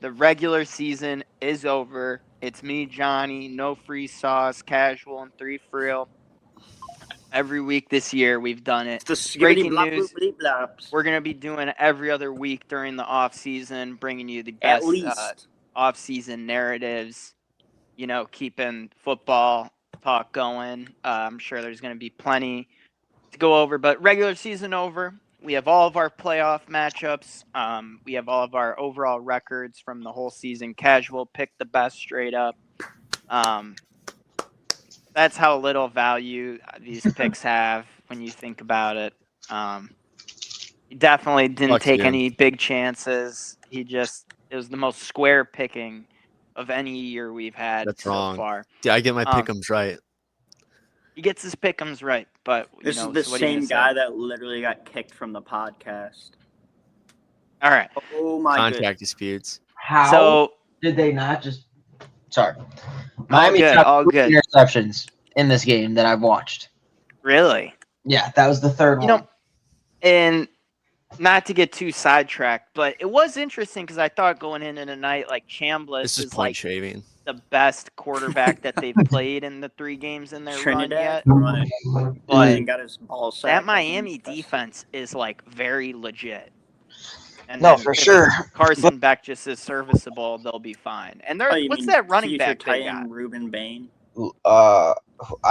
the regular season is over. It's me, Johnny, no free sauce, casual, and 3 for real. Every week this year, we've done it. The skibbity Breaking blop news, bloop blops. we're going to be doing it every other week during the off season, bringing you the At best least. off season narratives, keeping football talk going. I'm sure there's going to be plenty to go over, but regular season over. We have all of our playoff matchups. We have all of our overall records from the whole season. Casual, pick the best straight up. That's how little value these picks have when you think about it. He definitely didn't take any big chances. It was the most square picking of any year we've had so far. Yeah, I get my pick'ems right. He gets his pick'ems right, but this is the same guy that literally got kicked from the podcast. All right. Oh my god. Contract disputes. How did they not just? Sorry, Miami got 3 interceptions in this game that I've watched. Really? Yeah, that was the third one. And not to get too sidetracked, but it was interesting because I thought going into the night, like Chambliss is like shaving. The best quarterback that they've played in the 3 games in their Trinidad, run yet. But got his ball sacked. That Miami defense is like very legit. And no, for sure. Carson Beck just is serviceable. They'll be fine. And what's that running back they got? Ruben Bain. On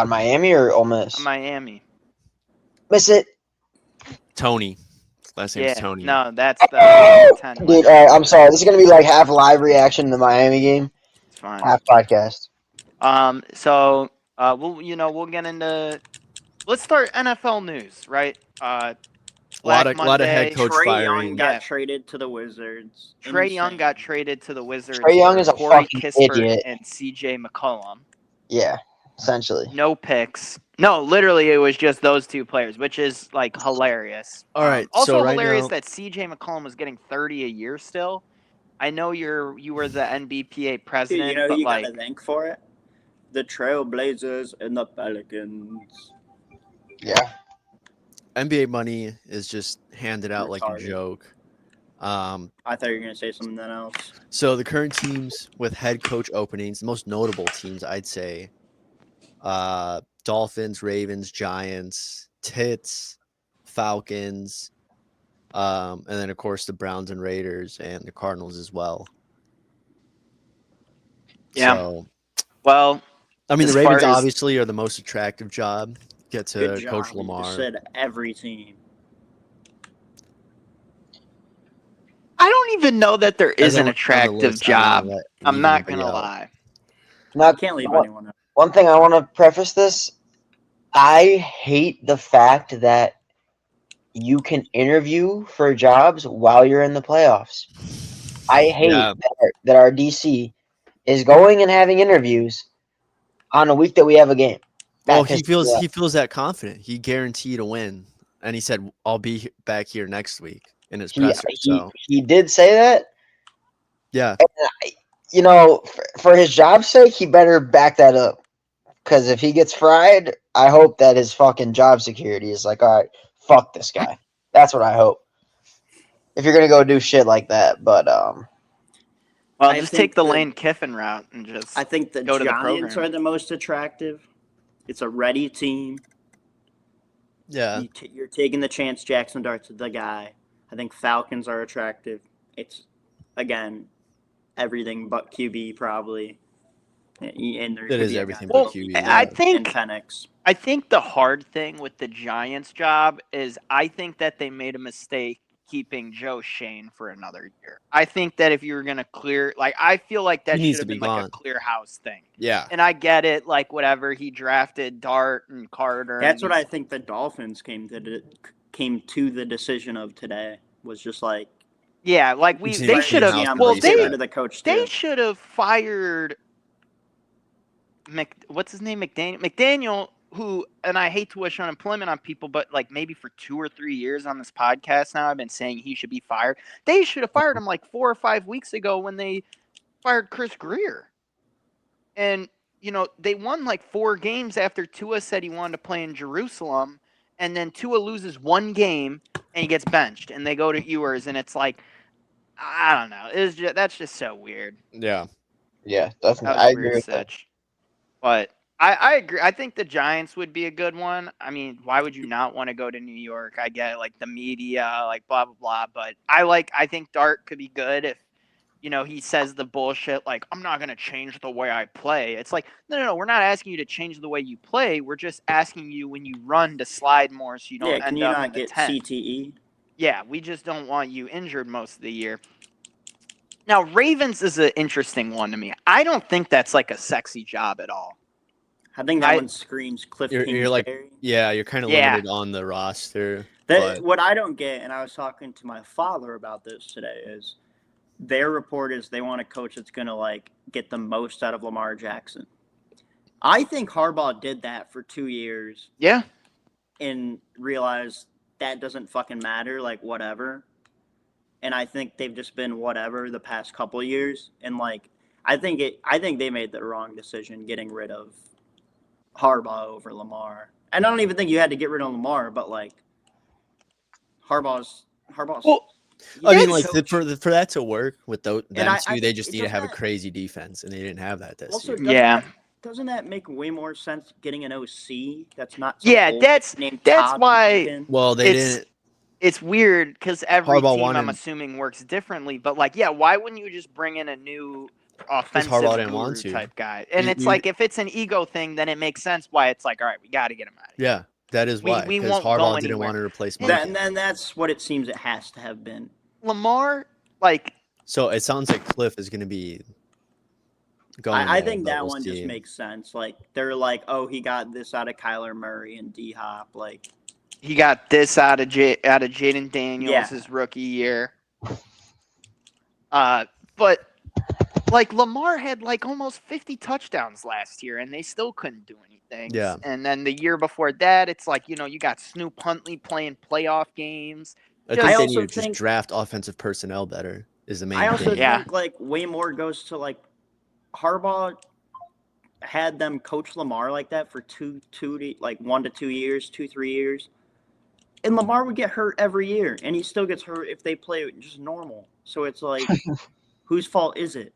Miami or Ole Miss? On Miami. Miss it. Tony. Last name's Tony. No, that's the 10. Dude, I'm sorry. This is gonna be like half live reaction to the Miami game. It's fine. Half podcast. So we'll get into. Let's start NFL news, right? A lot of head coach Trae firing. Young got traded to the Wizards. Trae Young got traded to the Wizards. Trae Young is a Corey fucking Kispert idiot. and C.J. McCollum. Yeah, essentially. No picks. No, literally, it was just those 2 players, which is like hilarious. All right. Also so right hilarious now, that C.J. McCollum was getting 30 a year still. I know you were the NBPA president, Dude, but you like gotta thank for it. The Trailblazers and the Pelicans. Yeah. NBA money is just handed out like a Retarded. joke. I thought you were gonna say something else. So the current teams with head coach openings, the most notable teams, I'd say, Dolphins, Ravens, Giants, Tits, Falcons, and then of course the Browns and Raiders and the Cardinals as well. Yeah. So, well, I mean, as the Ravens far as- obviously are the most attractive job. Get to Good job. Coach You Lamar. just said every team. I don't even know that there is an On the attractive list, I don't job. wanna let I'm leave not anybody gonna out. lie. Not Can't leave anyone out. One thing I want to preface this. I hate the fact that you can interview for jobs while you're in the playoffs. I hate that our DC is going and having interviews on a week that we have a game. Oh, he feels that confident. He guaranteed a win, and he said, "I'll be back here next week." In his presser. He did say that. Yeah. And for his job's sake, he better back that up. Because if he gets fried, I hope that his fucking job security is like, all right, fuck this guy. That's what I hope. If you're gonna go do shit like that, but well, just take the Lane Kiffin route and just. I think the go to the Giants program. are the most attractive. It's a ready team. Yeah. You're taking the chance. Jackson Dart's the guy. I think Falcons are attractive. It's again everything but QB probably. And there It could is be a everything guy but Well, QB. I yeah. think Penix. I think the hard thing with the Giants job is I think that they made a mistake keeping Joe Shane for another year. I think that if you were going to clear, like, I feel like that He needs should have to be been like gone. a clear house thing. Yeah. And I get it, like, whatever. He drafted Dart and Carter. That's and what I think the Dolphins came to the decision of today. Was just like Yeah, like He's they in should have. house Well, and get reset. rid of the coach they too. should have fired what's his name? McDaniel, who, and I hate to wish unemployment on people, but like maybe for 2 or 3 years on this podcast now, I've been saying he should be fired. They should have fired him like 4 or 5 weeks ago when they fired Chris Greer. And, they won like 4 games after Tua said he wanted to play in Jerusalem. And then Tua loses 1 game and he gets benched. And they go to Ewers. And it's like, I don't know. That's just so weird. Yeah. Yeah, That definitely. was I a agree weird with that. stitch. But I agree. I think the Giants would be a good one. I mean, why would you not want to go to New York? I get like the media, like blah blah blah. But I think Dart could be good if he says the bullshit like I'm not gonna change the way I play. It's like no, we're not asking you to change the way you play. We're just asking you when you run to slide more so you don't Yeah, can end you up not in the get 10. CTE? Yeah, we just don't want you injured most of the year. Now, Ravens is an interesting one to me. I don't think that's like a sexy job at all. I think that one screams Cliff You're like, Kingsbury. yeah, you're kind of Yeah. limited on the roster. But What I don't get, and I was talking to my father about this today, is their report is they want a coach that's going to like get the most out of Lamar Jackson. I think Harbaugh did that for 2 years Yeah. and realized that doesn't fucking matter, like whatever. And I think they've just been whatever the past couple of years. And like I think they made the wrong decision getting rid of Harbaugh over Lamar. And I don't even think you had to get rid of Lamar, but like Harbaugh's Well, I mean, he's like coach. for that to work with them I two, they just it need to doesn't have a that- crazy defense, and they didn't have that this Also, year. doesn't that make way more sense getting an OC that's not Yeah, old that's named that's Todd why Monken? Well, they it's didn't. it's weird because every Harbaugh team I'm wanted- assuming works differently. But like, yeah, why wouldn't you just bring in a new offensive Harbaugh didn't guru want to. type guy? And You- it's you- like if it's an ego thing, then it makes sense why it's like, all right, we got to get him out of here. Yeah, that is why. we Because won't go Harbaugh didn't anywhere. want to replace And Monken. And then that's what it seems it has to have been. Lamar, like, So it sounds like Cliff is going to be going. I there, think but that we'll one just see. makes sense. Like they're like, oh, he got this out of Kyler Murray and D Hop. Like he got this out of Jaden Daniels Yeah. his rookie year. But like Lamar had like almost 50 touchdowns last year, and they still couldn't do anything. Yeah. And then the year before that, it's like you got Snoop Huntley playing playoff games. I Just- think I they also need to just think- draft offensive personnel better. Is the main I also thing. Yeah. think like way more goes to like Harbaugh had them coach Lamar like that for 1 to 2 years, 2-3 years, and Lamar would get hurt every year, and he still gets hurt if they play just normal. So it's like, whose fault is it?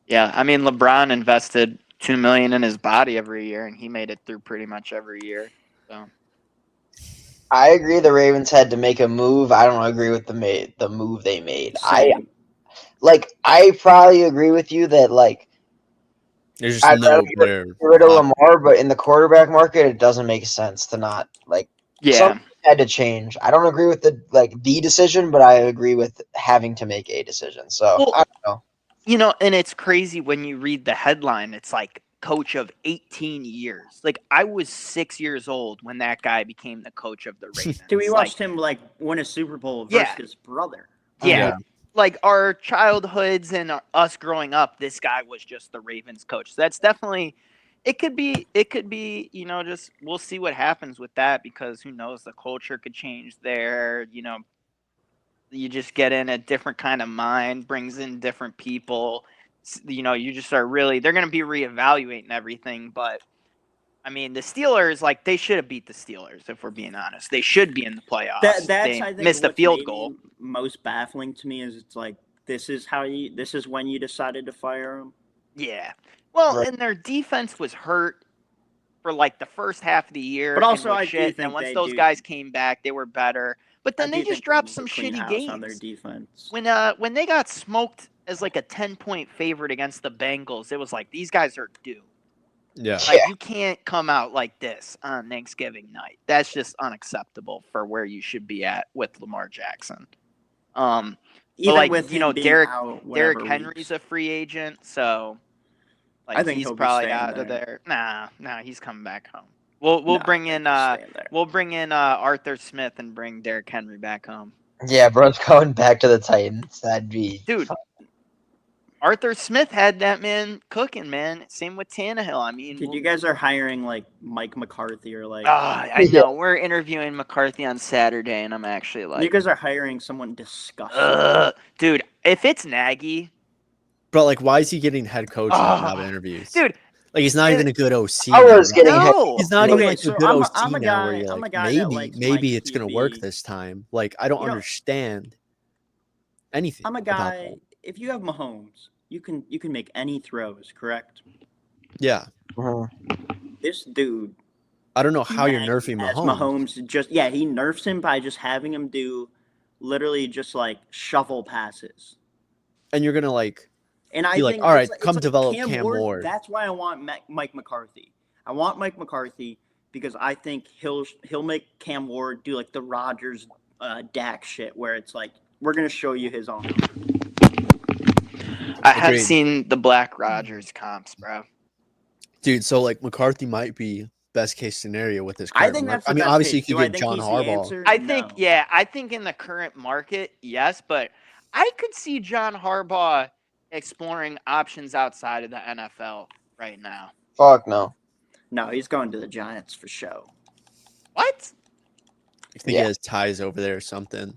Yeah, I mean LeBron invested $2 million in his body every year, and he made it through pretty much every year. So I agree the Ravens had to make a move. I don't agree with the move they made. Same. I probably agree with you that like There's just I'd no rather better. get rid of option. Lamar, but in the quarterback market, it doesn't make sense to not like yeah, something had to change. I don't agree with the decision, but I agree with having to make a decision. So Well, I don't know. and it's crazy when you read the headline. It's like coach of 18 years. Like I was 6 years old when that guy became the coach of the Ravens. Dude, we Like, watched him like win a Super Bowl versus Yeah. his brother. Yeah. Yeah. Like our childhoods and us growing up, this guy was just the Ravens coach. So that's definitely it could be, just we'll see what happens with that because who knows, the culture could change there. You just get in a different kind of mind, brings in different people. You just are really they're gonna be reevaluating everything. But I mean the Steelers, like they should have beat the Steelers, if we're being honest. They should be in the playoffs. That's they I think missed a what's field maybe goal. most baffling to me is it's like this is when you decided to fire him. Yeah. Well, Right. and their defense was hurt for like the first half of the year. But also, and was I do shit. And think once they those do- guys came back, they were better. But then I they do just think dropped need some to clean shitty house on their games. defense. When they got smoked as like a 10-point favorite against the Bengals, it was like these guys are due. Yeah. Like you can't come out like this on Thanksgiving night. That's just unacceptable for where you should be at with Lamar Jackson. Even like, with you know, him being Derrick- out Derrick whatever Henry's weeks. a free agent, so like I think he's he'll be probably staying out of there. there. Nah, he's coming back home. We'll No, bring I in think he's staying there. we'll bring in Arthur Smith and bring Derrick Henry back home. Yeah, bro's going back to the Titans. That'd be Dude, Arthur Smith had that man cooking, man. Same with Tannehill. I mean, Dude, you guys are hiring like Mike McCarthy or like I know. We're interviewing McCarthy on Saturday, and I'm actually you like, guys are hiring someone disgusting. dude, if it's Nagy, But like, why is he getting head coach job Ah, interviews? dude, Like, he's not even a good OC. I was now. getting no. He's not Okay, even like so a good I'm a- OC I'm a now. Where guy- you're I'm a like, guy that maybe likes maybe Mike it's gonna work QB. this time. Like, I don't You know- understand. anything. I'm a about guy. that. If you have Mahomes, you can make any throws, correct? Yeah. Mhm. This dude I don't know how you're Nagy nerfing has Mahomes. he nerfs him by just having him do literally just like shovel passes. And you're gonna like And I be like, think all right, it's come like develop Cam Ward. That's why I want Mike McCarthy. I want Mike McCarthy because I think he'll make Cam Ward do like the Rodgers Dak shit where it's like we're gonna show you his own. I have Agreed. seen the Black Rodgers comps, bro. Dude, so like McCarthy might be best case scenario with this. I think that's the best obviously case. you Do could I get think John he's the Harbaugh. answer? I No. think, yeah, I think in the current market, yes, but I could see John Harbaugh exploring options outside of the NFL right now. Fuck no. No, he's going to the Giants for show. What? I think he has ties over there or something.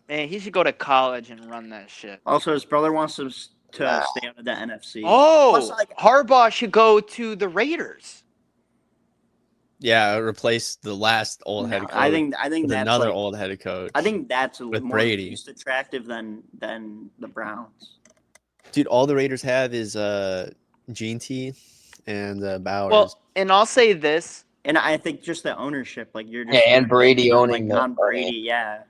Man, he should go to college and run that shit. Also, his brother wants him to Nah. stay out of the NFC. Oh, Plus, like, Harbaugh should go to the Raiders. Yeah, replace the last old head no, coach. I think with that's another like, old head coach. I think that's with more Brady. least attractive than the Browns. Dude, all the Raiders have is Gene T and Bowers. Well, and I'll say this. And I think just the ownership, like you're just Yeah, and Brady owning like, the on Brady, yeah.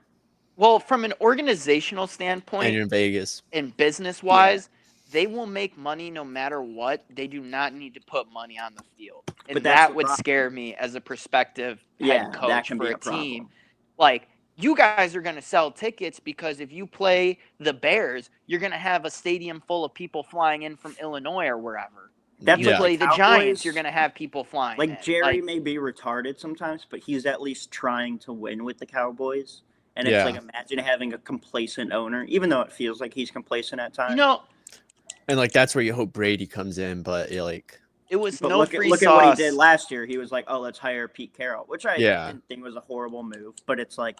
Well, from an organizational standpoint, and you're in Vegas. and business-wise, they will make money no matter what. They do not need to put money on the field. And But that's that the would problem. scare me as a prospective Yeah, head that coach can for be a a problem. team. Like, you guys are going to sell tickets because if you play the Bears, you're going to have a stadium full of people flying in from Illinois or wherever. That's You Yeah. play like the Giants, Cowboys, you're going to have people flying in. Like Jerry may be retarded sometimes, but he's at least trying to win with the Cowboys. And it's Yeah. like imagine having a complacent owner, even though it feels like he's complacent at times. You know, And like that's where you hope Brady comes in, but you're like it was But no look free at sauce. what he did last year. He was like, "Oh, let's hire Pete Carroll," which I Yeah. didn't think was a horrible move. But it's like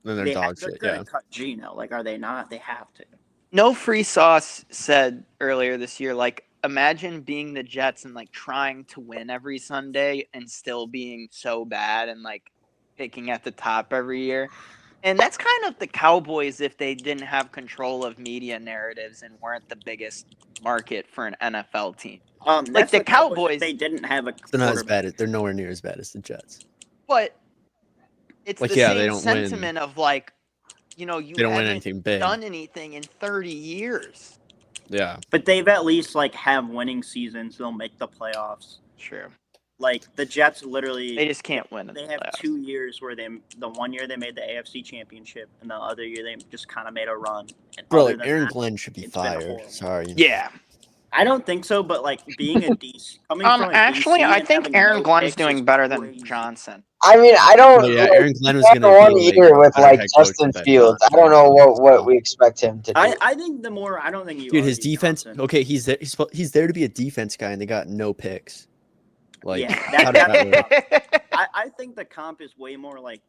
then they're they're dog shit. gonna Yeah. cut Geno. Like, are they not? They have to. No free sauce said earlier this year, like, imagine being the Jets and like trying to win every Sunday and still being so bad and like picking at the top every year. And that's kind of the Cowboys if they didn't have control of media narratives and weren't the biggest market for an NFL team. That's the Cowboys- if they didn't have a They're not as quarterback. bad. They're nowhere near as bad as the Jets. But it's Like, the yeah, they same don't win. sentiment of like, you know, you They don't win haven't anything big. done anything in 30 years. Yeah. But they've at least like have winning seasons. They'll make the playoffs. Sure. Like the Jets, literally, They just can't win in They the have playoffs. 2 years where the 1 year they made the AFC Championship, and the other year they just kind of made a run. And Bro, other like than Aaron that, Glenn should be it's been fired. horrible. Sorry. Yeah. I don't think so, but like being a DC, coming from a Actually, DC I and think having Aaron no Glenn's picks doing is better than crazy. Johnson. I mean, I don't. Oh, yeah, like, Aaron Glenn was he had gonna one be like year with better like head coach Justin than Ben Fields. I Johnson. don't know what we expect him to do. I think the more I don't think you. Dude, his argue defense. Johnson. Okay, he's there. He's there to be a defense guy, and they got no picks. Like, Yeah, how does that work? I think the comp is way more like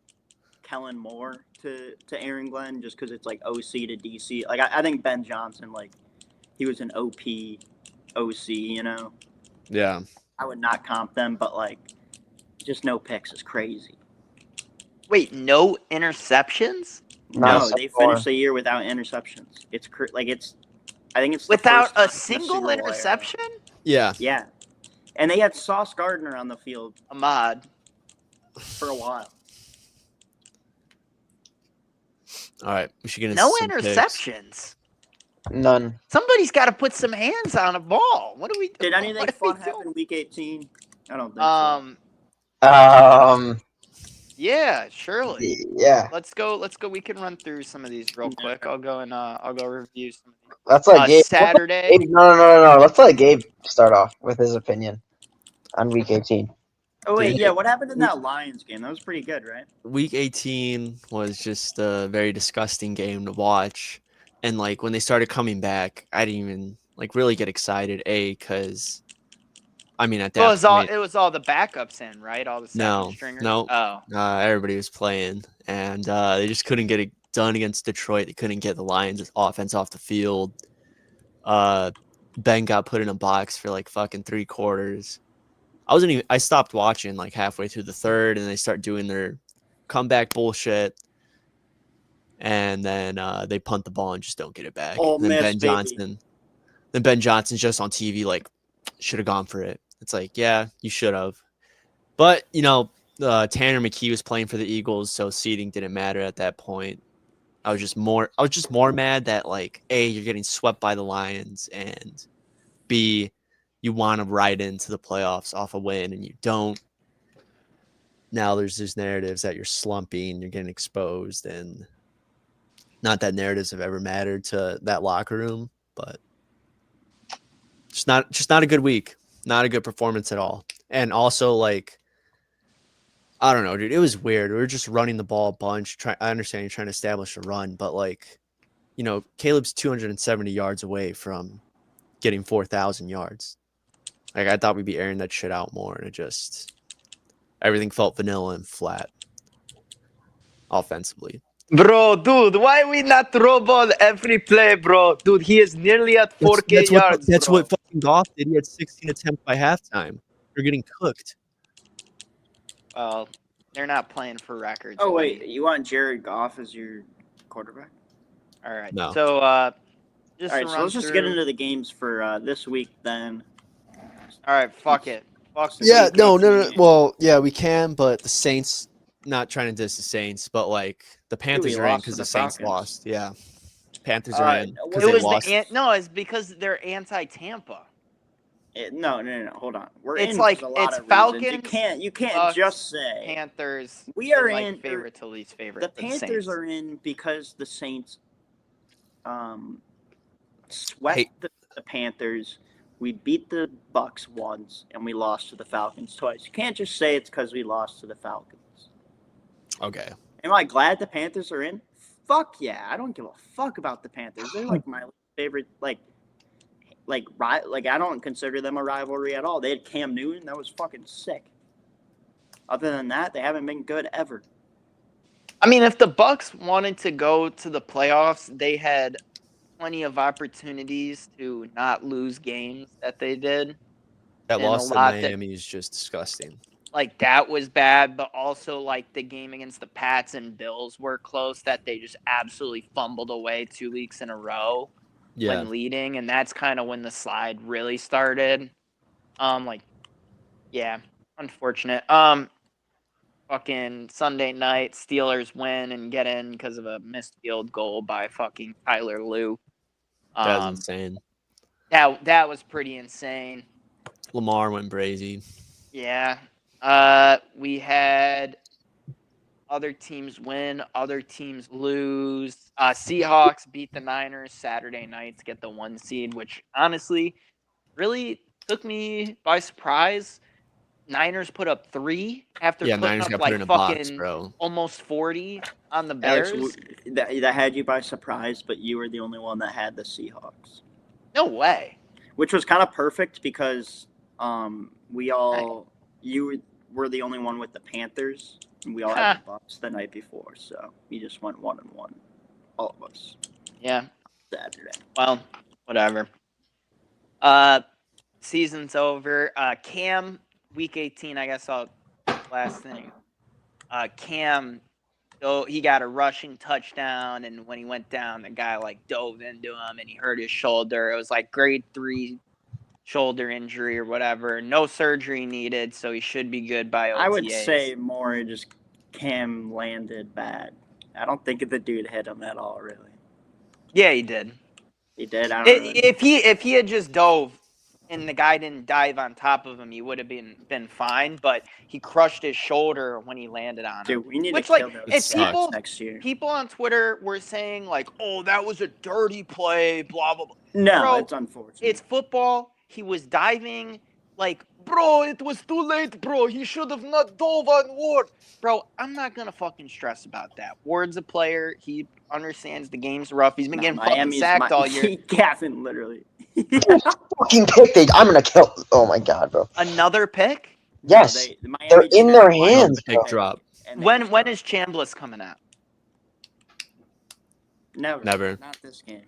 Kellen Moore to Aaron Glenn, just because it's like OC to DC. Like I think Ben Johnson, like he was an OC, you know. Yeah. I would not comp them, but like just no picks is crazy. Wait, no interceptions? Not No, so they far. finished the year without interceptions. It's like it's. I think it's the Without first time a in the single Super Bowl era. interception? Yeah. Yeah, and they had Sauce Gardner on the field Ahmad. for a while. All right, we should get into No some picks. interceptions. None. Somebody's got to put some hands on a ball. What do we do? Did anything What are fun we happen Week 18? I don't think so. Yeah, surely. Yeah, Let's go. We can run through some of these real quick. I'll go review some of these. let's let Gabe. Saturday. No. Let's let Gabe start off with his opinion on Week 18. Oh wait, Dude, yeah. What happened in that Lions game? That was pretty good, right? Week 18 was just a very disgusting game to watch. And like when they started coming back, I didn't even like really get excited. Because I mean at that point, It was all the backups in, right? All the second stringers. no. Oh, everybody was playing, and they just couldn't get it done against Detroit. They couldn't get the Lions' offense off the field. Ben got put in a box for like fucking 3 quarters. I stopped watching like halfway through the third, and they start doing their comeback bullshit. and then they punt the ball and just don't get it back. Ole And then Miss, baby. Ben Johnson's just on TV like, should have gone for it. It's like, yeah, you should have. But, Tanner McKee was playing for the Eagles, so seeding didn't matter at that point. I was just more mad that, like, A, you're getting swept by the Lions, and B, you want to ride into the playoffs off a win and you don't. Now there's these narratives that you're slumping, you're getting exposed, and not that narratives have ever mattered to that locker room, but just not a good week, not a good performance at all. And also, like, I don't know, dude, it was weird. We were just running the ball a bunch. I understand you're trying to establish a run, but, like, Caleb's 270 yards away from getting 4,000 yards. Like, I thought we'd be airing that shit out more, and it just everything felt vanilla and flat offensively. Bro, dude, why we not throw ball every play, bro? Dude, he is nearly at 4K yards. That's bro. what fucking Goff did. He had 16 attempts by halftime. They're getting cooked. Well, they're not playing for records. Oh, wait. You want Jared Goff as your quarterback? All right. No. So, so let's just get into the games for this week then. All right, fuck it. Fuck the Yeah, week no. 18. Well, yeah, we can, but the Saints, not trying to diss the Saints, but, like, the Panthers are in lost because to the the Saints Falcons. lost. Yeah. Panthers are in because It they was lost. it's because they're anti-Tampa. No. Hold on. We're It's in like for a lot it's of Falcons. reasons. You can't Bucks, just say Panthers. we are like in favorite to least favorite. The Panthers Saints. are in because the Saints swept the Panthers. We beat the Bucks once, and we lost to the Falcons twice. You can't just say it's because we lost to the Falcons. Okay. Am I glad the Panthers are in? Fuck yeah! I don't give a fuck about the Panthers. They're like my favorite. Like I don't consider them a rivalry at all. They had Cam Newton. That was fucking sick. Other than that, they haven't been good ever. I mean, if the Bucks wanted to go to the playoffs, they had plenty of opportunities to not lose games that they did. That loss to Miami is just disgusting. Like, that was bad, but also, like, the game against the Pats and Bills were close that they just absolutely fumbled away 2 weeks in a row when leading, and that's kind of when the slide really started. Unfortunate. Fucking Sunday night, Steelers win and get in because of a missed field goal by fucking Tyler Lue. That was insane. That was pretty insane. Lamar went brazy. Yeah. We had other teams win, other teams lose. Seahawks beat the Niners Saturday night to get the 1 seed, which honestly really took me by surprise. Niners put up 3 after putting up like fucking box, almost 40 on the Bears. Alex, that had you by surprise, but you were the only one that had the Seahawks. No way. Which was kind of perfect because you were the only one with the Panthers, and we all had the Bucks the night before, so we just went 1-1, all of us. Yeah. Saturday. Well, whatever. Season's over. Cam. Week 18, I guess last thing. Cam, he got a rushing touchdown, and when he went down, the guy like dove into him, and he hurt his shoulder. It was like grade 3 shoulder injury or whatever. No surgery needed, so he should be good by OTAs. I would say more just Cam landed bad. I don't think the dude hit him at all, really. Yeah, he did. He did? I don't know. If he had just dove and the guy didn't dive on top of him, he would have been fine. But he crushed his shoulder when he landed on him. Dude, we need to kill those next year. People on Twitter were saying, like, oh, that was a dirty play, blah, blah, blah. No, bro, it's unfortunate. It's football. He was diving. Like, bro, it was too late, bro. He should have not dove on Ward. Bro, I'm not going to fucking stress about that. Ward's a player. He understands the game's rough. He's been getting fucking sacked all year. Galvin, literally. Fucking pick. I'm going to kill. Oh, my God, bro. Another pick? Yes. They're in their hands. Pick drop. When is Chambliss coming out? Never. Not this game.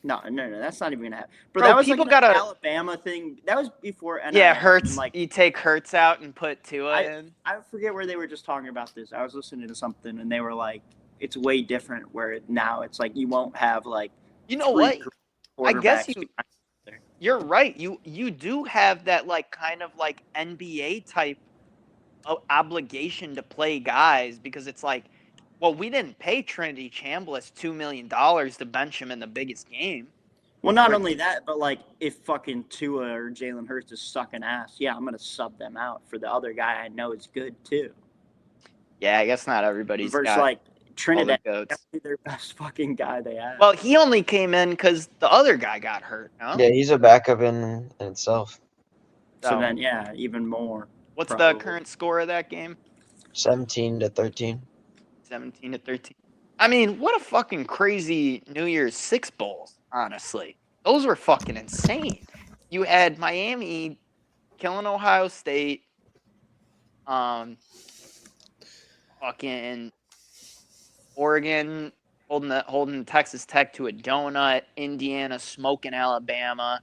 No, that's not even gonna happen. Bro, that was people like an Alabama thing. That was before NIL. Yeah, Hurts. Like, you take Hurts out and put Tua in. I forget where they were just talking about this. I was listening to something, and they were like, it's way different. Where now it's like you won't have like You know what? I guess quarterbacks. you're right. You do have that like kind of like NBA type obligation to play guys because it's like, well, we didn't pay Trinity Chambliss $2 million to bench him in the biggest game. Well, not only that, but like if fucking Tua or Jalen Hurts is sucking ass, yeah, I'm gonna sub them out for the other guy I know is good too. Yeah, I guess not everybody's Versus got like Trinidad, goats. definitely their best fucking guy they have. Well, he only came in because the other guy got hurt. No? Yeah, he's a backup in itself. So then, yeah, even more. What's probably. the current score of that game? 17-13. 17-13. I mean, what a fucking crazy New Year's Six bowls, honestly. Those were fucking insane. You had Miami killing Ohio State, fucking Oregon holding Texas Tech to a donut, Indiana smoking Alabama.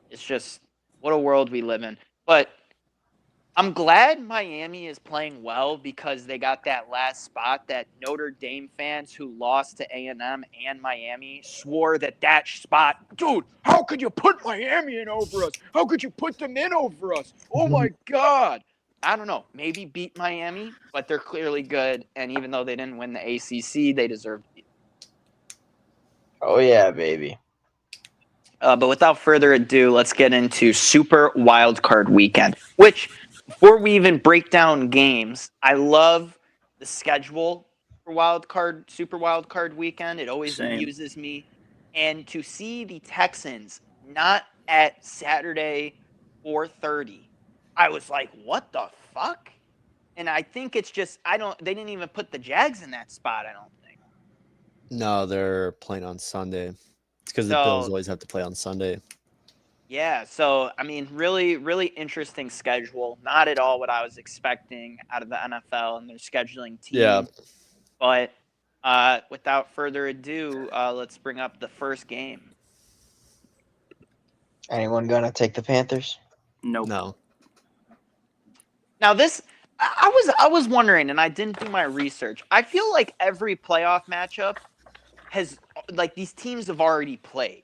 It's just what a world we live in. But I'm glad Miami is playing well because they got that last spot that Notre Dame fans who lost to A&M and Miami swore that spot, dude, how could you put Miami in over us? How could you put them in over us? Oh, my God. I don't know. Maybe beat Miami, but they're clearly good. And even though they didn't win the ACC, they deserve it. Oh, yeah, baby. But without further ado, let's get into Super Wildcard Weekend, which – before we even break down games, I love the schedule for Super Wildcard Weekend. It always amuses me. And to see the Texans not at Saturday 4:30, I was like, what the fuck? And I think it's just they didn't even put the Jags in that spot, I don't think. No, they're playing on Sunday. It's because the Bills always have to play on Sunday. Yeah, so, I mean, really, really interesting schedule. Not at all what I was expecting out of the NFL and their scheduling team. Yeah. But without further ado, let's bring up the first game. Anyone going to take the Panthers? Nope. No. Now, this, I was wondering, and I didn't do my research. I feel like every playoff matchup has, like, these teams have already played.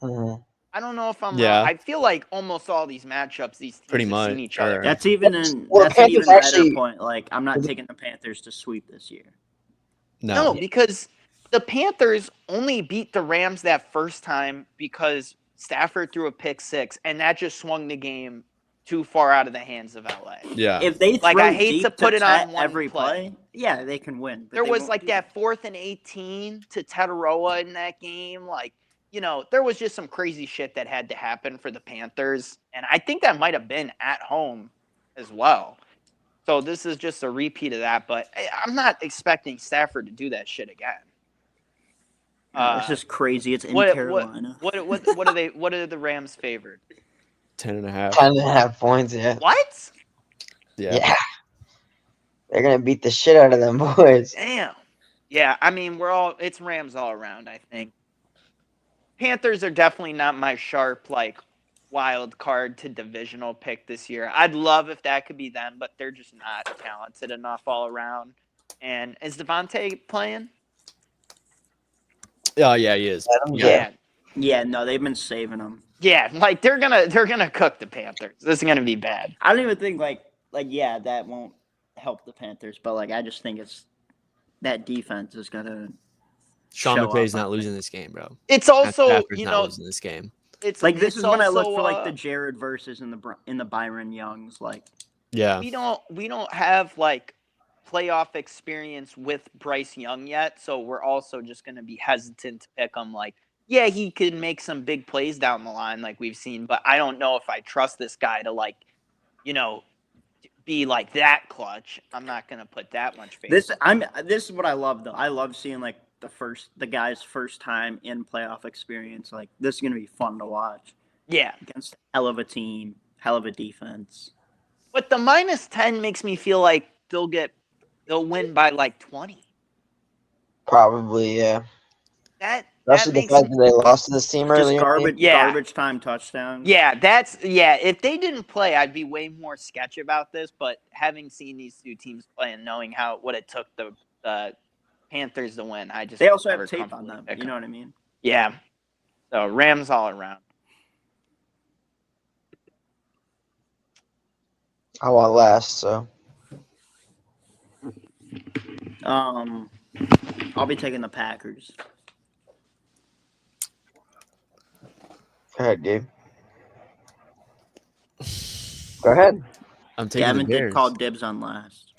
Mm-hmm. I don't know if I'm wrong. I feel like almost all these matchups, these teams have seen each other. That's even an even better point. Like, I'm not taking the Panthers to sweep this year. No, because the Panthers only beat the Rams that first time because Stafford threw a pick six, and that just swung the game too far out of the hands of LA. Yeah. If they throw I hate to put it on one every play, yeah, they can win. There was like that 4th and 18 to Tataroa in that game. Like, you know, there was just some crazy shit that had to happen for the Panthers. And I think that might have been at home as well. So this is just a repeat of that. But I'm not expecting Stafford to do that shit again. It's just crazy. It's in Carolina. What are the Rams favored? 10.5. 10.5 points, yeah. What? Yeah. They're going to beat the shit out of them boys. Damn. Yeah, I mean, it's Rams all around, I think. Panthers are definitely not my sharp, like, wild card to divisional pick this year. I'd love if that could be them, but they're just not talented enough all around. And is Devontae playing? Oh, yeah, he is. Yeah, no, they've been saving him. Yeah, like they're gonna cook the Panthers. This is gonna be bad. I don't even think like yeah, that won't help the Panthers, but like I just think it's that defense is gonna. Sean McVay's not losing this game, bro. It's also not losing this game. It's like this is when I look also, for like the Jared versus in the Byron Youngs, like. Yeah. We don't have like playoff experience with Bryce Young yet, so we're also just gonna be hesitant to pick him. Like, yeah, he could make some big plays down the line, like we've seen, but I don't know if I trust this guy to like, you know, be like that clutch. I'm not gonna put that much faith. This is what I love though. I love seeing like the guy's first time in playoff experience. Like this is gonna be fun to watch. Yeah, against hell of a team, hell of a defense. But the -10 makes me feel like they'll win by like 20. Probably, yeah. that Especially the makes fact that they lost to this team Just earlier. garbage time touchdowns. Yeah, if they didn't play, I'd be way more sketchy about this. But having seen these two teams play and knowing what it took the Panthers to win, I just They also never have tape on comfortably them. pick You know what I mean? Yeah. So Rams all around. I want last, so I'll be taking the Packers. go ahead, Gabe. Go ahead. I'm taking Gavin the Bears. did call dibs on last.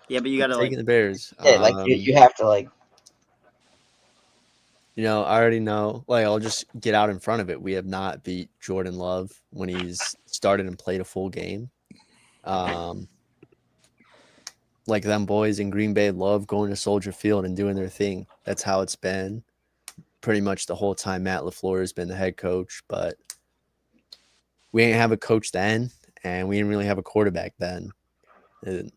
Yeah, but you gotta taking the Bears. Yeah, like you have to like. You know, I already know. Like, I'll just get out in front of it. We have not beat Jordan Love when he's started and played a full game. Like them boys in Green Bay love going to Soldier Field and doing their thing. That's how it's been pretty much the whole time Matt LaFleur has been the head coach. But we didn't have a coach then, and we didn't really have a quarterback then. And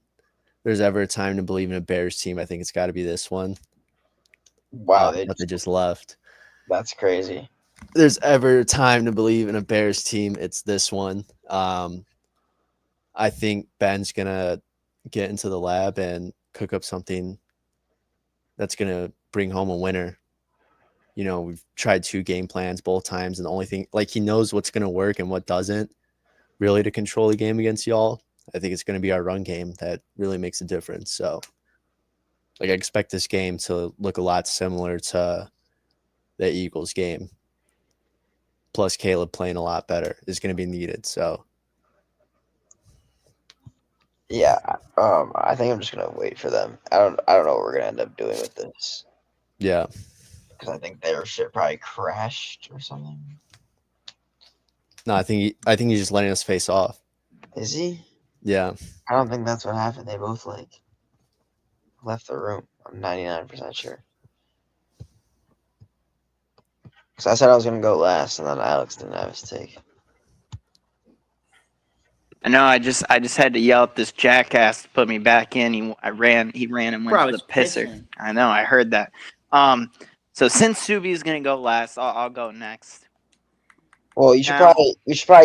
there's ever a time to believe in a Bears team, I think it's got to be this one. Wow, they just left. That's crazy. There's ever a time to believe in a Bears team, it's this one. I think Ben's gonna get into the lab and cook up something that's gonna bring home a winner. You know, we've tried 2 game plans both times, and the only thing, like, he knows what's gonna work and what doesn't really to control the game against y'all. I think it's gonna be our run game that really makes a difference. So, like, I expect this game to look a lot similar to the Eagles game. Plus, Caleb playing a lot better is going to be needed. So, yeah, I think I'm just gonna wait for them. I don't know what we're gonna end up doing with this. Yeah, because I think their shit probably crashed or something. No, I think he's just letting us face off. Is he? Yeah. I don't think that's what happened. They both left the room. I'm 99% sure. Because I said I was gonna go last, and then Alex didn't have his take. I know. I just had to yell at this jackass to put me back in. He ran and went to the pisser. Pissing. I know. I heard that. So since Subi's gonna go last, I'll go next. Well, you should probably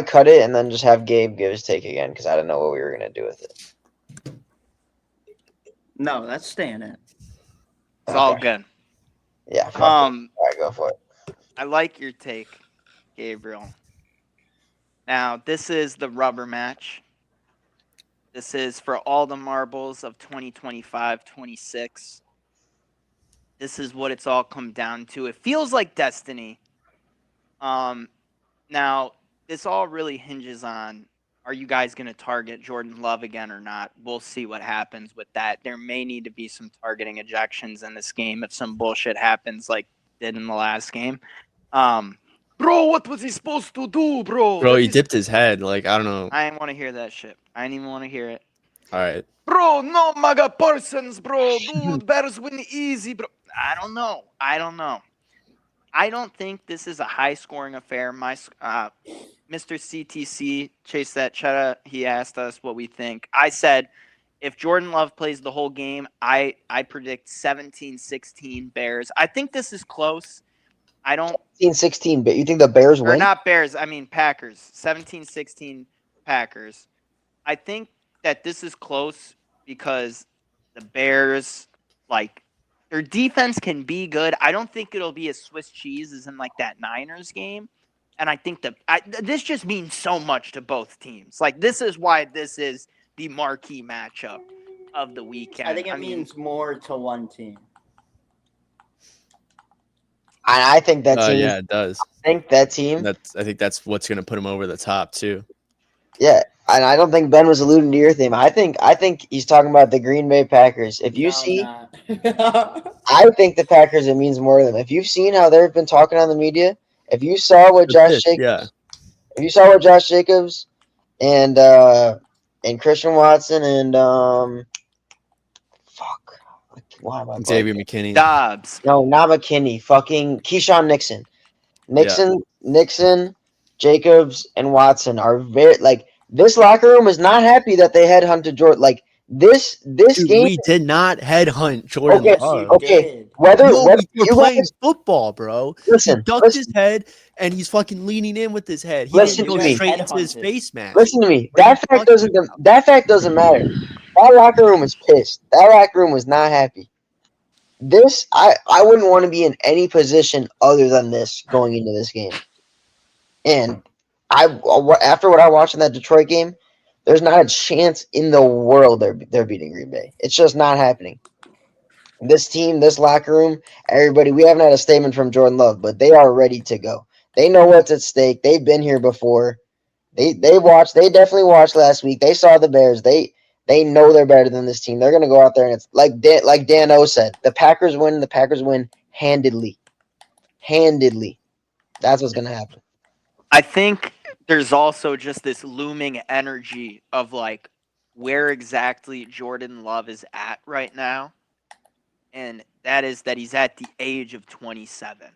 cut it and then just have Gabe give his take again, because I didn't know what we were gonna do with it. No, that's staying in. It's all good. Yeah. All right, go for it. I like your take, Gabriel. Now, this is the rubber match. This is for all the marbles of 2025-26. This is what it's all come down to. It feels like destiny. Now, this all really hinges on, are you guys going to target Jordan Love again or not? We'll see what happens with that. There may need to be some targeting ejections in this game if some bullshit happens like did in the last game. Bro, what was he supposed to do, bro? Bro, he dipped his head. Like, I don't know. I didn't want to hear that shit. I didn't even want to hear it. All right. Bro, no MAGA persons, bro. Dude, Bears win easy, bro. I don't know. I don't think this is a high-scoring affair. Mr. CTC, Chase that Chetta, he asked us what we think. I said, if Jordan Love plays the whole game, I predict 17-16 Bears. I think this is close. I don't 17-16, but you think the Bears win? Or not Bears, I mean Packers. 17-16 Packers. I think that this is close because the Bears, like, their defense can be good. I don't think it'll be as Swiss cheese as in like that Niners game. And I think this just means so much to both teams. Like, this is why this is the marquee matchup of the weekend. I think it means more to one team. And I think that team. Yeah, it does. I think that team. I think that's what's going to put him over the top too. Yeah, and I don't think Ben was alluding to your theme. I think he's talking about the Green Bay Packers. If you I think the Packers, it means more to them. If you've seen how they've been talking on the media, if you saw what Josh Jacobs and Christian Watson and why am I Xavier McKinney. Dobbs. No, not McKinney. Fucking Keyshawn Nixon. Nixon, Jacobs, and Watson are very, like, this locker room is not happy that they headhunted Jordan. Like, This Dude, game. we did not headhunt Jordan Okay, Love. okay. Whether We're you playing guys football, bro. He listen, ducked his head, and he's fucking leaning in with his head. He Listen didn't go to me. straight into his Headhunted. face mask. listen to me. What are you That fact talking doesn't matter. That locker room was pissed. That locker room was not happy. I wouldn't want to be in any position other than this going into this game. And after what I watched in that Detroit game, there's not a chance in the world they're beating Green Bay. It's just not happening. This team, this locker room, everybody, we haven't had a statement from Jordan Love, but they are ready to go. They know what's at stake. They've been here before. They definitely watched last week. They saw the Bears. They know they're better than this team. They're gonna go out there and it's like Dan O said, the Packers win handedly. Handedly. That's what's gonna happen. I think there's also just this looming energy of like where exactly Jordan Love is at right now. And that is that he's at the age of 27.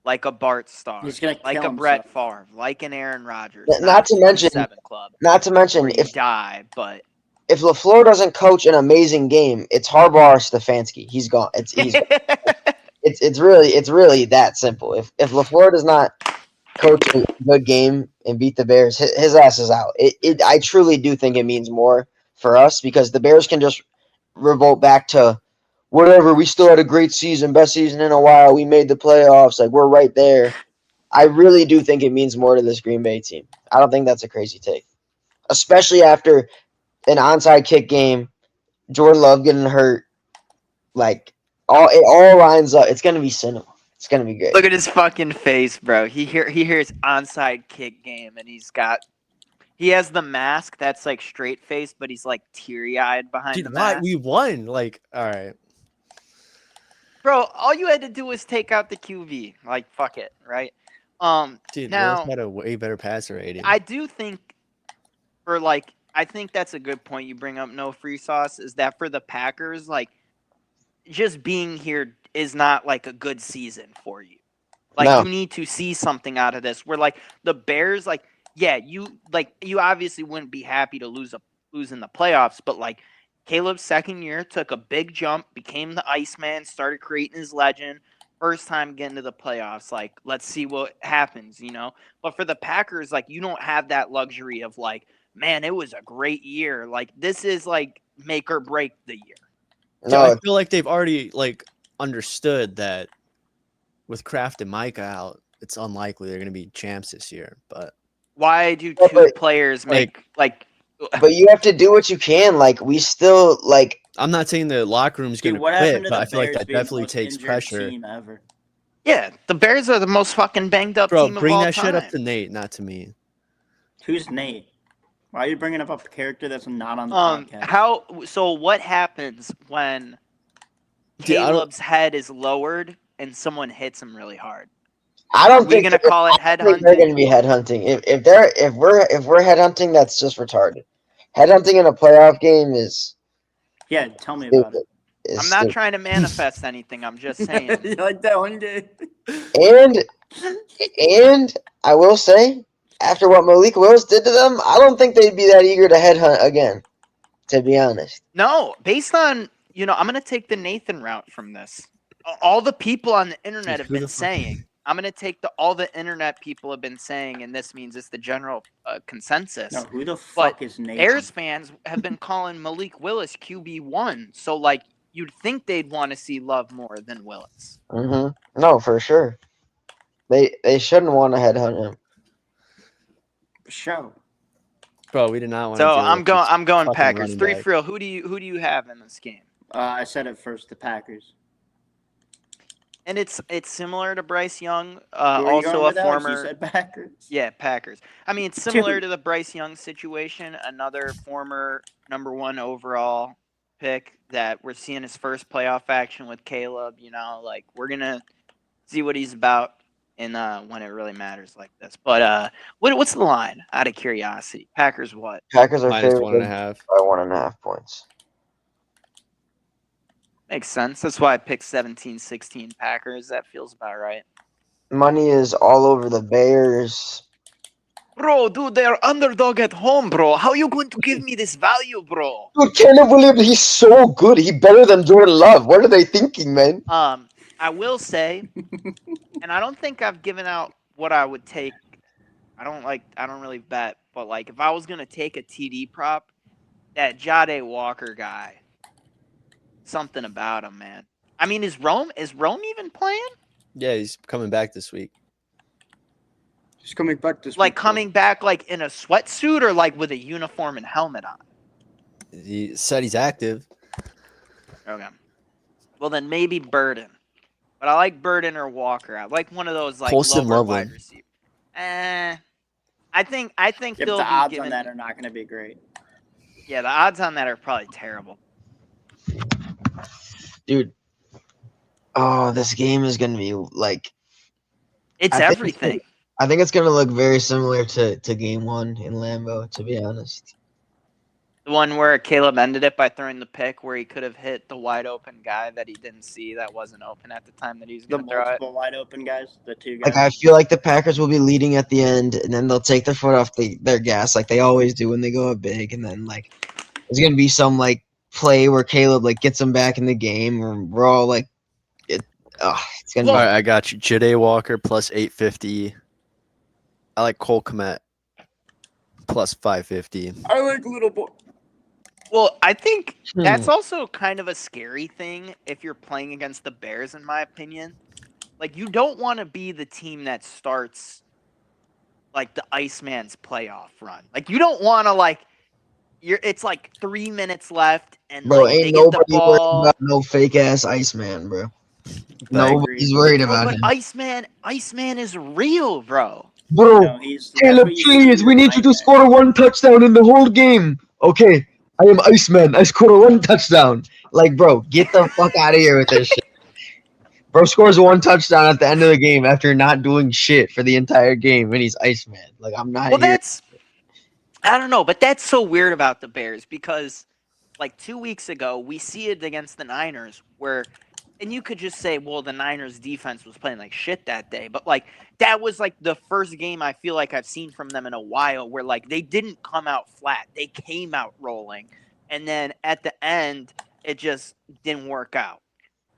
Like a Bart Starr, He's gonna like kill a Brett himself. Favre, like an Aaron Rodgers. Not to mention, 27 club if where you die, but LaFleur doesn't coach an amazing game, it's Harbaugh or Stefanski. He's gone. It's really that simple. If LaFleur does not coach a good game and beat the Bears, his ass is out. I truly do think it means more for us because the Bears can just revolt back to whatever. We still had a great season, best season in a while. We made the playoffs. Like, we're right there. I really do think it means more to this Green Bay team. I don't think that's a crazy take, especially after an onside kick game, Jordan Love getting hurt. Like, it all lines up. It's gonna be cinema. It's gonna be great. Look at his fucking face, bro. He hears onside kick game, and he has the mask that's like straight face, but he's like teary eyed behind the Dude, mask. we won. Like, all right. Bro, all you had to do was take out the QB. Like, fuck it, right? Dude, now Willis had a way better passer rating. I do think I think that's a good point you bring up. No free sauce is that for the Packers, like just being here is not like a good season for you. Like No. you need to see something out of this. Where like the Bears, like yeah, you obviously wouldn't be happy to lose in the playoffs, but like Caleb's second year took a big jump, became the Iceman, started creating his legend. First time getting to the playoffs, like let's see what happens, you know. But for the Packers, like you don't have that luxury of like, man, it was a great year. Like this is like make or break the year. So No, I feel like they've already like understood that with Kraft and Micah out, it's unlikely they're going to be champs this year. But Why do Yeah, two but, players make like? but you have to do what you can. Like, we still like. I'm not saying the locker room's going Dude, to what quit, happened to but the I feel like Bears that being the definitely most takes injured pressure. team ever? Yeah, the Bears are the most fucking banged up Bro, team of bring all that time. shit up to Nate, not to me. Who's Nate? Why are you bringing up a character that's not on the podcast? So what happens when Dude, I don't- Caleb's head is lowered and someone hits him really hard? I Are don't we think gonna call it I think they're going to headhunting? be headhunting. If we're headhunting, that's just retarded. Headhunting in a playoff game is Yeah, tell me about stupid. it. I'm not trying to manifest anything. I'm just saying. You like that one, dude? And I will say, after what Malik Willis did to them, I don't think they'd be that eager to headhunt again. To be honest, No, based on I'm gonna take the Nathan route from this. All the people on the internet Dude, have who been the fuck- saying. I'm gonna take all the internet people have been saying, and this means it's the general consensus. No, who the But fuck is Nathan? Bears fans have been calling Malik Willis QB1, so like you'd think they'd want to see Love more than Willis. No, for sure. They shouldn't want to headhunt him. Show. Bro, we did not want So to. I'm going fucking Packers. running 3 back. for real. Who do you have in this game? I said it first. The Packers. And it's similar to Bryce Young, Who are you also going a with, Alex? You former. said Packers. Yeah, Packers. I mean, it's similar Dude. to the Bryce Young situation. Another former number 1 overall pick that we're seeing his first playoff action with Caleb. Like we're gonna see what he's about in when it really matters like this. But what's the line? Out of curiosity, Packers what? Packers are Minus favored 1.5. by 1.5 points. Makes sense. That's why I picked 17-16 Packers. That feels about right. Money is all over the Bears. Bro, dude, they're underdog at home, bro. How are you going to give me this value, bro? Dude, Caleb Williams, he's so good. He's better than Jordan Love. What are they thinking, man? I will say, and I don't think I've given out what I would take. I don't really bet, but like if I was gonna take a TD prop, that Jade Walker guy, something about him, man. I mean, is Rome even playing? Yeah, he's coming back this week. He's coming back this Like week, coming back like in a sweatsuit or like with a uniform and helmet on? He said he's active. Okay. Well, then maybe Burden. But I like Burden or Walker. I like one of those like Colston lower Loveland. wide receivers. I think Yeah, they'll but the be odds given. on that are not going to be great. Yeah, the odds on that are probably terrible. Dude. Oh, this game is going to be like... It's I think- everything. I think it's going to look very similar to game one in Lambeau, to be honest. The one where Caleb ended it by throwing the pick where he could have hit the wide open guy that he didn't see that wasn't open at the time that he was The going to throw it. multiple wide open guys, the two guys. Like, I feel like the Packers will be leading at the end, and then they'll take their foot off their gas like they always do when they go up big, and then, like, there's going to be some, like, play where Caleb, like, gets them back in the game, and we're all, like, it's going to All be... right, I got you. Jade Walker plus 850. I like Cole Kmet plus 550. I like little boy. Well, I think that's also kind of a scary thing if you're playing against the Bears, in my opinion. Like, you don't want to be the team that starts, like, the Iceman's playoff run. Like, you don't want to, like, it's like 3 minutes left, and, Bro, like, they ain't get the nobody worried ball. about no fake-ass Iceman, bro. Nobody's worried about But him. Iceman is real, bro. Bro, No, that's Caleb, what you please, see we in need you to Nightmare. score one touchdown in the whole game. Okay, I am Iceman. I scored one touchdown. Like, bro, get the fuck out of here with this shit. Bro scores one touchdown at the end of the game after not doing shit for the entire game, and he's Iceman. Like, I'm not Well, here. I don't know, but that's so weird about the Bears because, like, 2 weeks ago, we see it against the Niners where, and you could just say, well, the Niners defense was playing like shit that day, but, like, that was, like, the first game I feel like I've seen from them in a while where, like, they didn't come out flat. They came out rolling, and then at the end, it just didn't work out.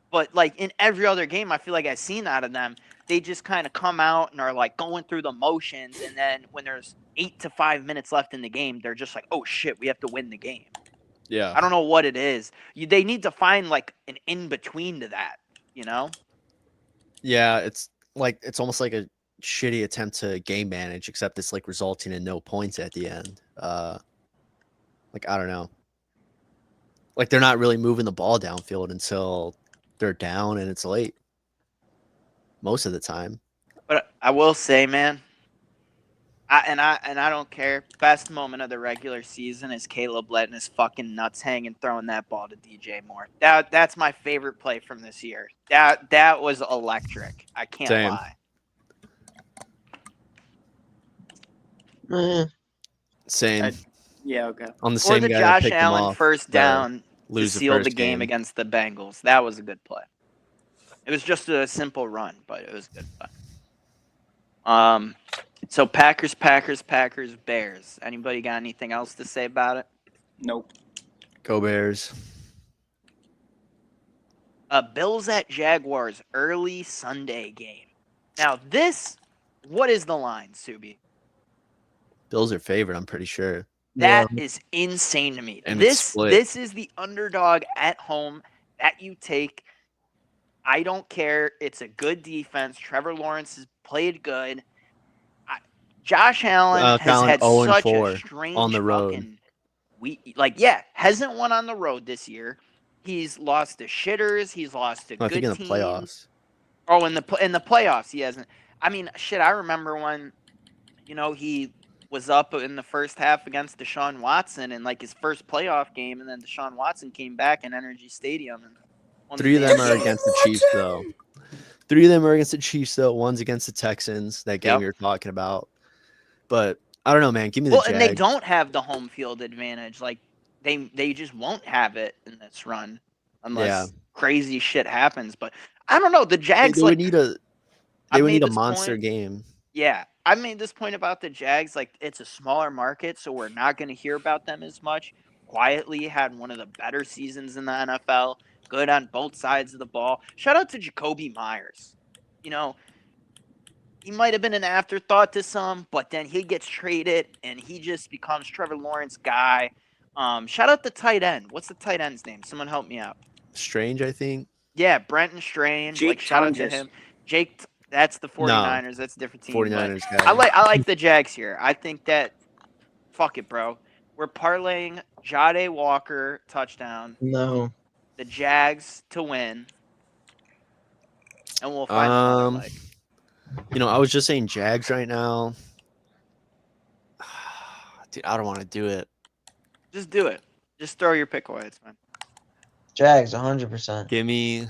But, like, in every other game I feel like I've seen out of them, they just kind of come out and are, like, going through the motions, and then when there's 8 to 5 minutes left in the game, they're just like, oh, shit, we have to win the game. Yeah. I don't know what it is. They need to find, like, an in-between to that, you know? Yeah, it's almost like a shitty attempt to game manage, except it's like resulting in no points at the end. Like, I don't know. Like, they're not really moving the ball downfield until they're down and it's late. Most of the time. But I will say, man, I don't care. Best moment of the regular season is Caleb letting his fucking nuts hang and throwing that ball to DJ Moore. That's my favorite play from this year. That was electric. I can't Same. lie. Same. Yeah, okay. On the Or same the guy that Josh picked them Allen off first to down to lose the seal the first game against the Bengals. That was a good play. It was just a simple run, but it was a good play. So Packers, Bears. Anybody got anything else to say about it? Nope. Go Bears. Bills at Jaguars, early Sunday game. Now what is the line, Subi? Bills are favored, I'm pretty sure. That is insane to me. And it's split. This is the underdog at home that you take. I don't care. It's a good defense. Trevor Lawrence has played good. Josh Allen has had such 0-4 a strange on the road. fucking week. Hasn't won on the road this year. He's lost to shitters. He's lost to I good think in the teams. playoffs. Oh, in the playoffs, he hasn't. I mean, shit. I remember when, he was up in the first half against Deshaun Watson in like his first playoff game, and then Deshaun Watson came back in Energy Stadium. And won the 3 of them damn are game. against the Chiefs, though. 3 of them are against the Chiefs, though. One's against the Texans, that game Yep. you're talking about. But I don't know, man. Give me the Well, Jags. and they don't have the home field advantage. Like they just won't have it in this run unless crazy shit happens. But I don't know. The Jags They would need a I've they would made need a this monster point. game. Yeah, I made this point about the Jags. Like, it's a smaller market, so we're not going to hear about them as much. Quietly had one of the better seasons in the NFL. Good on both sides of the ball. Shout out to Jacoby Myers. You know, he might have been an afterthought to some, but then he gets traded and he just becomes Trevor Lawrence guy. Shout out the tight end. What's the tight end's name? Someone help me out. Strange, I think. Yeah, Brenton Strange. Jake Like, shout out to Tungus. him. Jake, that's the 49ers. That's a different team. 49ers But guy. I like the Jags here. I think that fuck it, bro. We're parlaying Jade Walker touchdown, No. the Jags to win, and we'll find another leg. I was just saying Jags right now. Dude, I don't want to do it. Just do it. Just throw your pick away. It's fine. Jags, 100%. Give me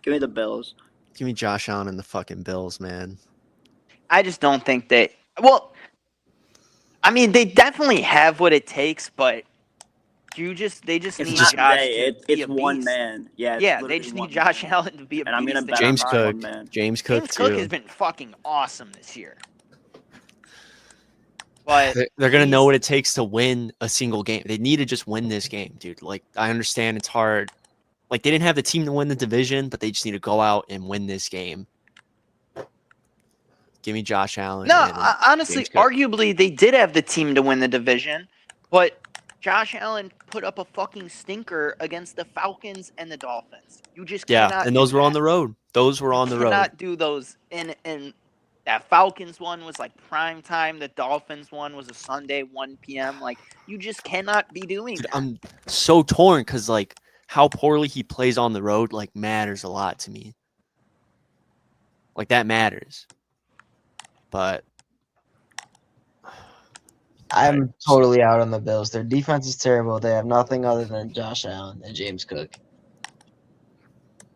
Give me the Bills. Josh Allen and the fucking Bills, man. I just don't think they. Well, I mean, they definitely have what it takes, but they just It's need not Josh they. to be It's a one beast. man. Yeah. It's Yeah, they literally just one need Josh man. Allen to be a And I'm beast. gonna They bet need- James on Cook. one man. James Cook James Cook too. has been fucking awesome this year. But They're gonna know he's- what it takes to win a single game. They need to just win this game, dude. Like, I understand it's hard. Like, they didn't have the team to win the division, but they just need to go out and win this game. Give me Josh Allen. No, and honestly, James Cook. arguably they did have the team to win the division, but Josh Allen put up a fucking stinker against the Falcons and the Dolphins. You just cannot. And those do were on that. the road. Those were on the You road. cannot do those. And that Falcons one was like prime time. The Dolphins one was a Sunday 1 p.m. Like, you just cannot be doing Dude, that. I'm so torn because, like, how poorly he plays on the road, like, matters a lot to me. Like, that matters. But I'm totally out on the Bills. Their defense is terrible. They have nothing other than Josh Allen and James Cook.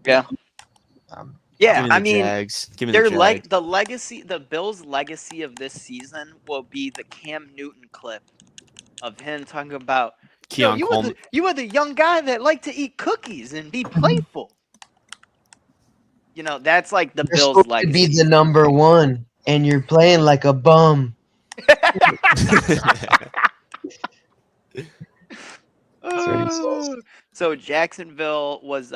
Yeah. Um, Yeah, give me the I mean, Jags. Give me the Jags. the Bills' legacy of this season will be the Cam Newton clip of him talking about, Keon Coleman. you were the young guy that liked to eat cookies and be playful. You know, that's like the You're Bills' supposed to legacy. be the number one, and you're playing like a bum. So Jacksonville was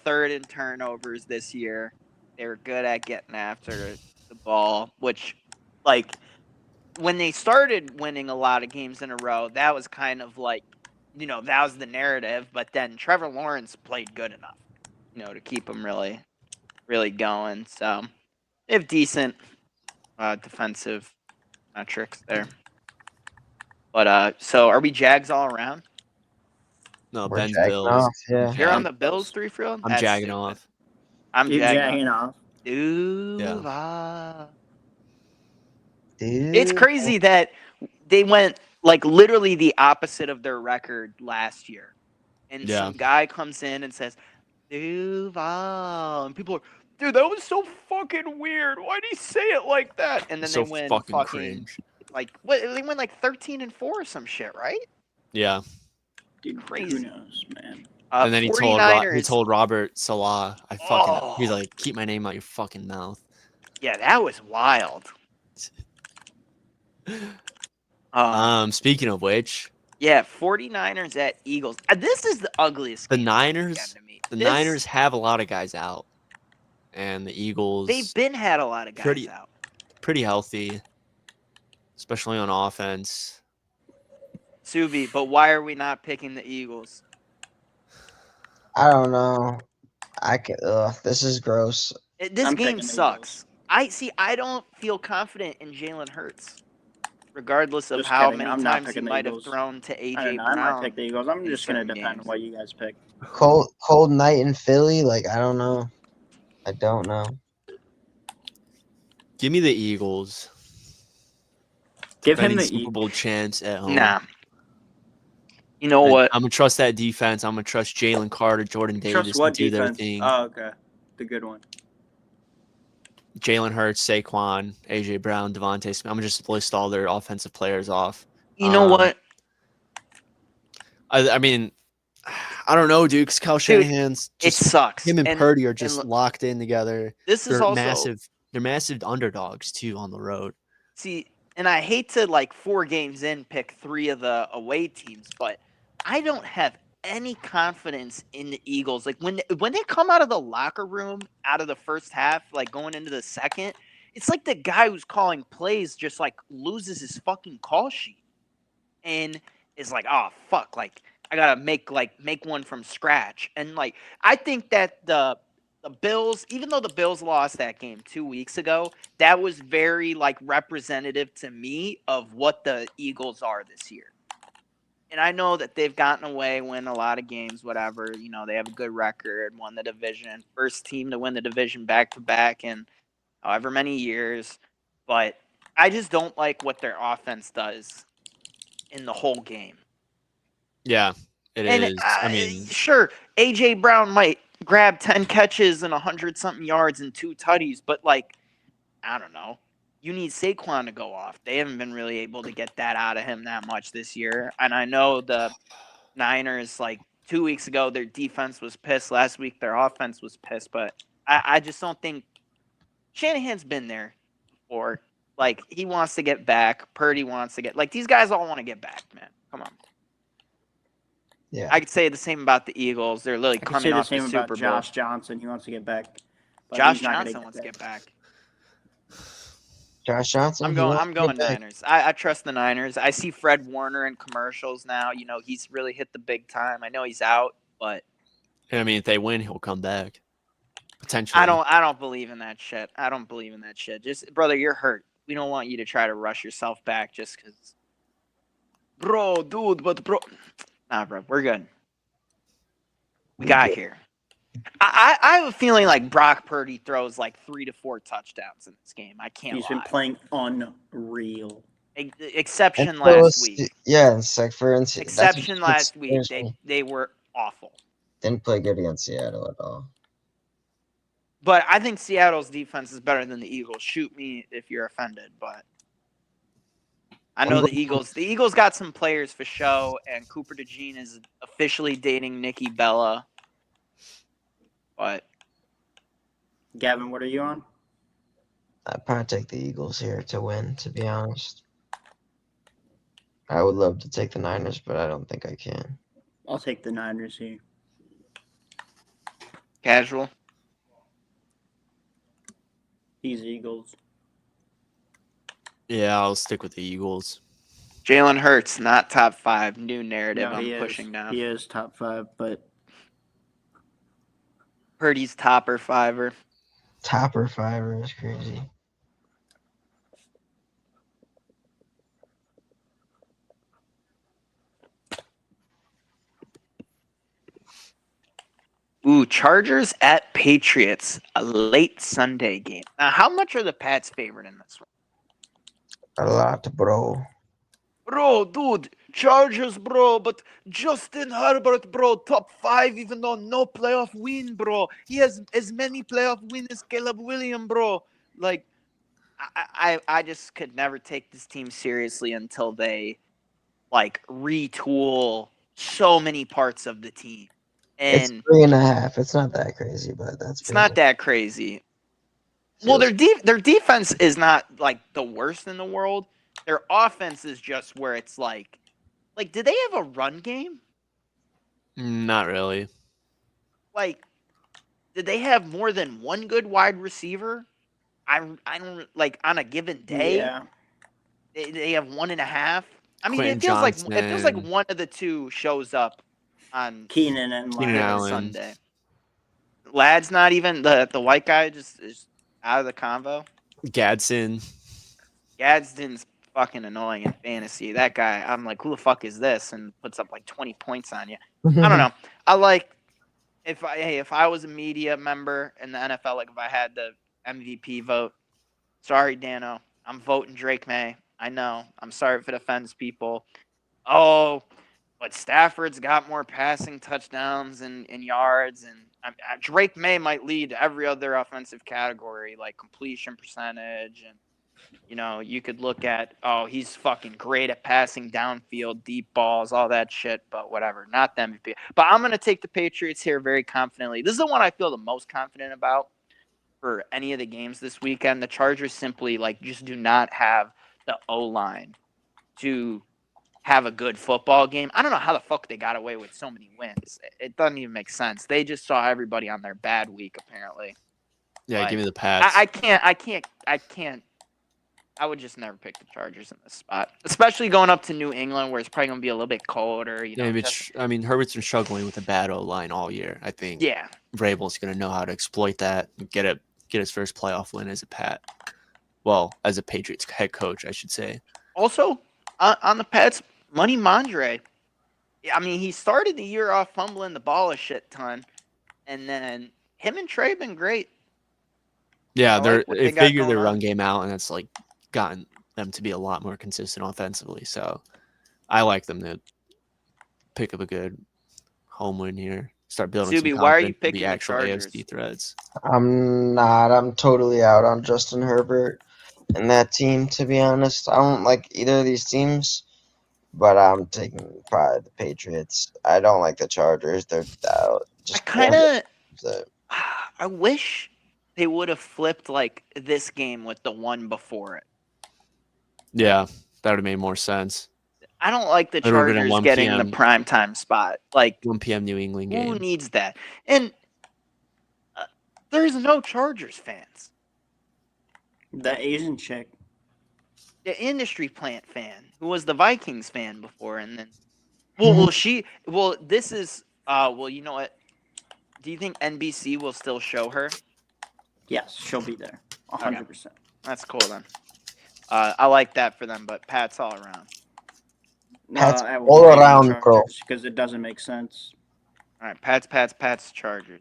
third in turnovers this year. They were good at getting after the ball, which, like, when they started winning a lot of games in a row, that was kind of like, that was the narrative. But then Trevor Lawrence played good enough, to keep them really, really going. So they have decent defensive metrics there. But so are we Jags all around? No, We're Ben's jagging Bills. off, yeah. You're Yeah. on the Bills 3-field? I'm jagging off. I'm You're jagging jagging off. off. Duval. Dude. It's crazy that they went like literally the opposite of their record last year. And Yeah. some guy comes in and says, Duval. And people are, dude, that was so fucking weird. Why'd he say it like that? And then So they win fucking fucking cringe. like what they went like 13-4 or some shit, right? Yeah. Dude, Crazy. Who knows, man? And then he 49ers, told Robert Salah, he's like, keep my name out your fucking mouth. yeah, that was wild. Speaking of which, Yeah, 49ers at Eagles. This is the ugliest the game Niners, to me. the Niners have a lot of guys out, and the Eagles They've been had a lot of guys out. pretty healthy, especially on offense. Subi, but why are we not picking the Eagles? I don't know. This is gross. This I'm game picking the sucks. I don't feel confident in Jalen Hurts, regardless of Just how kidding, many I'm not times he picking the might have Eagles. thrown to I AJ don't know. I Brown. might pick the Eagles. I'm in just gonna certain depend games. on what you guys pick. Cold night in Philly. Like, I don't know. I don't know. Give me the Eagles. Give him Defending the Super Eagles. Bowl chance at home. Nah. You know And what? I'm gonna trust that defense. I'm gonna trust Jalen Carter, Jordan Davis Trust what to do their defense? thing. Oh, okay. The good one. Jalen Hurts, Saquon, AJ Brown, Devontae Smith. I'm gonna just list all their offensive players off. You know what? I mean, I don't know, dude. Because Kyle Shanahan's It just sucks. him and Purdy are just look, locked in together. this is They're also massive They're massive underdogs too on the road. See, and I hate to like 4 games in pick 3 of the away teams, but I don't have any confidence in the Eagles. Like when they come out of the locker room out of the first half, like going into the second, it's like the guy who's calling plays just like loses his fucking call sheet and is like, oh fuck, like I gotta make one from scratch. And like I think that the Bills, even though the Bills lost that game 2 weeks ago, that was very like representative to me of what the Eagles are this year. And I know that they've gotten away, win a lot of games, whatever. You know, they have a good record, won the division, first team to win the division back to back in however many years. But I just don't like what their offense does in the whole game. Yeah, it And is. I mean, sure, AJ Brown might grab 10 catches and 100-something yards and 2 tutties, but like, I don't know. You need Saquon to go off. They haven't been really able to get that out of him that much this year. And I know the Niners, like 2 weeks ago, their defense was pissed. Last week, their offense was pissed. But I just don't think Shanahan's been there before. Like, he wants to get back. Purdy wants to get – like, these guys all want to get back, man. Come on. Yeah. I could say the same about the Eagles. They're literally coming off the Super Bowl. About Josh Johnson. He wants to get back. Josh Johnson wants to get back. Josh Johnson. I'm going Niners. I trust the Niners. I see Fred Warner in commercials now. You know, he's really hit the big time. I know he's out, but I mean, if they win, he'll come back. Potentially. I don't believe in that shit. I don't believe in that shit. Just brother, you're hurt. We don't want you to try to rush yourself back just because. Bro, nah, bro, we're good. We got here. I have a feeling like Brock Purdy throws like 3 to 4 touchdowns in this game. I can't He's lie. been playing unreal. Exception last week. Yeah, it's like for instance. Exception last week. They were awful. Didn't play good against Seattle at all. But I think Seattle's defense is better than the Eagles. Shoot me if you're offended, but I know the Eagles got some players for show, and Cooper DeJean is officially dating Nikki Bella. But Gavin, what are you on? I'd probably take the Eagles here to win, to be honest. I would love to take the Niners, but I don't think I can. I'll take the Niners here. Casual. These Eagles. Yeah, I'll stick with the Eagles. Jalen Hurts, not top 5. New narrative No, I'm pushing down. He is top 5, but Purdy's topper 5er. Topper 5er is crazy. Ooh, Chargers at Patriots, a late Sunday game. Now, how much are the Pats favored in this one? A lot, bro. Bro, dude, Chargers, bro, but Justin Herbert, bro, top 5, even though no playoff win, bro. He has as many playoff wins as Caleb Williams, bro. Like, I just could never take this team seriously until they, like, retool so many parts of the team. And it's 3.5. It's not that crazy, but it's not that crazy. Well, their defense is not like the worst in the world. Their offense is just where it's like, did they have a run game? Not really. Like, did they have more than one good wide receiver? I don't like on a given day. Yeah. They have 1.5. I mean, Quentin it feels like Johnson. one of the two shows up on Keenan and Keenan Allen. Sunday. Lad's not even the white guy, just is out of the convo. Gadsden. Gadsden's fucking annoying in fantasy. That guy, I'm like, who the fuck is this? And puts up like 20 points on you. I don't know. I like if I was a media member in the NFL, like if I had the MVP vote. Sorry, Dano, I'm voting Drake May. I know. I'm sorry if it offends people. Oh, but Stafford's got more passing touchdowns and yards, and Drake May might lead every other offensive category, like completion percentage, and you could look at, he's fucking great at passing downfield, deep balls, all that shit, but whatever, not the MVP. But I'm gonna take the Patriots here very confidently. This is the one I feel the most confident about for any of the games this weekend. The Chargers simply just do not have the O-line to have a good football game. I don't know how the fuck they got away with so many wins. It doesn't even make sense. They just saw everybody on their bad week, apparently. Yeah, But give me the Pats. I can't. I would just never pick the Chargers in this spot, especially going up to New England, where it's probably gonna be a little bit colder. Yeah, Herbert's been struggling with a bad O-line all year. I think Yeah. Vrabel's going to know how to exploit that and get his first playoff win as a Patriots head coach, I should say. Also, on the Pats, Money Mondre. I mean, he started the year off fumbling the ball a shit ton, and then him and Trey been great. Yeah, they they got figured going their on. run game out, and that's gotten them to be a lot more consistent offensively. So I like them to pick up a good home win here. Start building Subi, some why are you confidence in picking the the actual Chargers? AFC threats. I'm not. I'm totally out on Justin Herbert and that team, to be honest. I don't like either of these teams, but I'm taking probably the Patriots. I don't like the Chargers. They're out. I wish they would have flipped this game with the one before it. Yeah, that would have made more sense. I don't like the It would've been a Chargers 1 getting p.m. the primetime spot. 1 p.m. New England game. Who needs that? And there's no Chargers fans. That Asian chick. The industry plant fan who was the Vikings fan before, and then this is you know what? Do you think NBC will still show her? Yes, she'll be there. 100%. That's cool then. I like that for them, but Pat's all around. Pats I will all take the around, bro. Chargers because it doesn't make sense. All right, Pats, Chargers.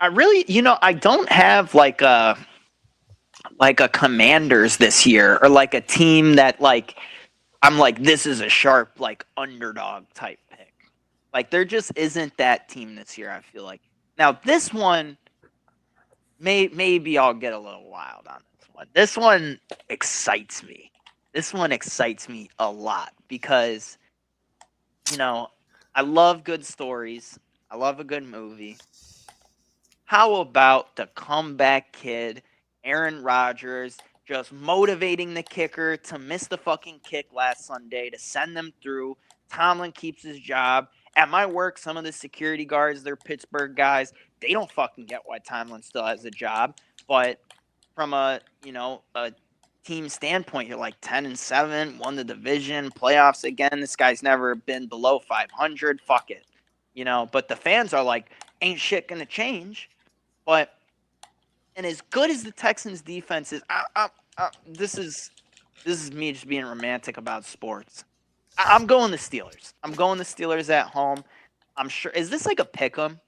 I don't have a Commanders this year or a team that I'm this is a sharp underdog type pick. There just isn't that team this year, I feel like. Now this one maybe I'll get a little wild on this one. This one excites me. This one excites me a lot because I love good stories. I love a good movie. How about the comeback kid, Aaron Rodgers, just motivating the kicker to miss the fucking kick last Sunday to send them through? Tomlin keeps his job. At my work, some of the security guards, they're Pittsburgh guys. They don't fucking get why Tomlin still has a job. But from a team standpoint, you're 10-7, won the division, playoffs again. This guy's never been below 500. Fuck it. But the fans are ain't shit gonna change. And as good as the Texans defense is, this is me just being romantic about sports. I'm going the Steelers. I'm going the Steelers at home. I'm sure. Is this a pick 'em?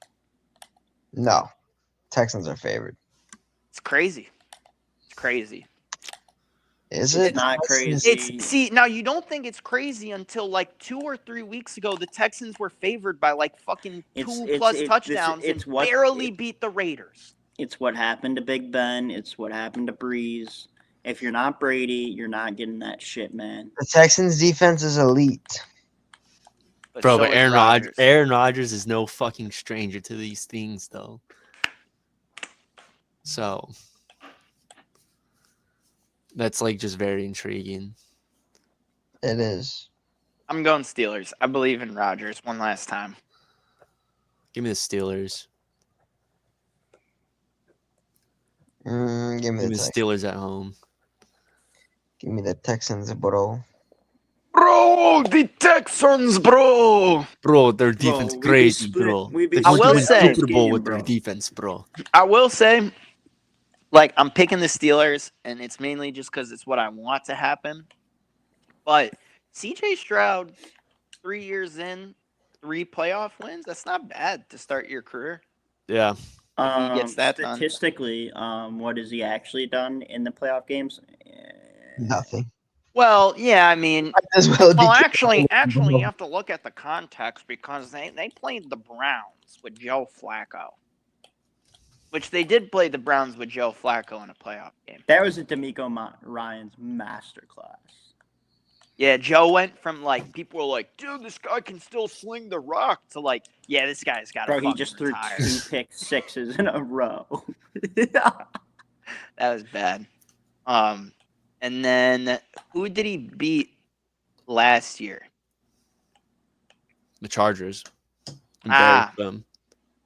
No. Texans are favored. It's crazy. It's crazy. Is it? It's not crazy. Now you don't think it's crazy until 2 or 3 weeks ago the Texans were favored by fucking 2+ touchdowns and barely beat the Raiders. It's what happened to Big Ben. It's what happened to Breeze. If you're not Brady, you're not getting that shit, man. The Texans defense is elite. But Aaron Rodgers is no fucking stranger to these things, though. So that's just very intriguing. It is. I'm going Steelers. I believe in Rodgers one last time. Give me the Steelers. Give me the Steelers at home. Give me the Texans, bro. Bro, the Texans, bro. Bro, their defense crazy, bro. I will say Super Bowl with their defense, bro. I will say, I'm picking the Steelers, and it's mainly just because it's what I want to happen. But CJ Stroud, 3 years in, 3 playoff wins. That's not bad to start your career. Yeah. He gets that statistically, what has he actually done in the playoff games? Nothing. Well, yeah, I mean, actually, you have to look at the context because they played the Browns with Joe Flacco, which they did play the Browns with Joe Flacco in a playoff game. That was a D'Amico Ryan's masterclass. Yeah, Joe went from like people were like, dude, this guy can still sling the rock to like, yeah, this guy's got to Bro, he fucking just threw retire. 2 pick sixes in a row. That was bad. And then who did he beat last year? The Chargers. Ah, Embarrassed them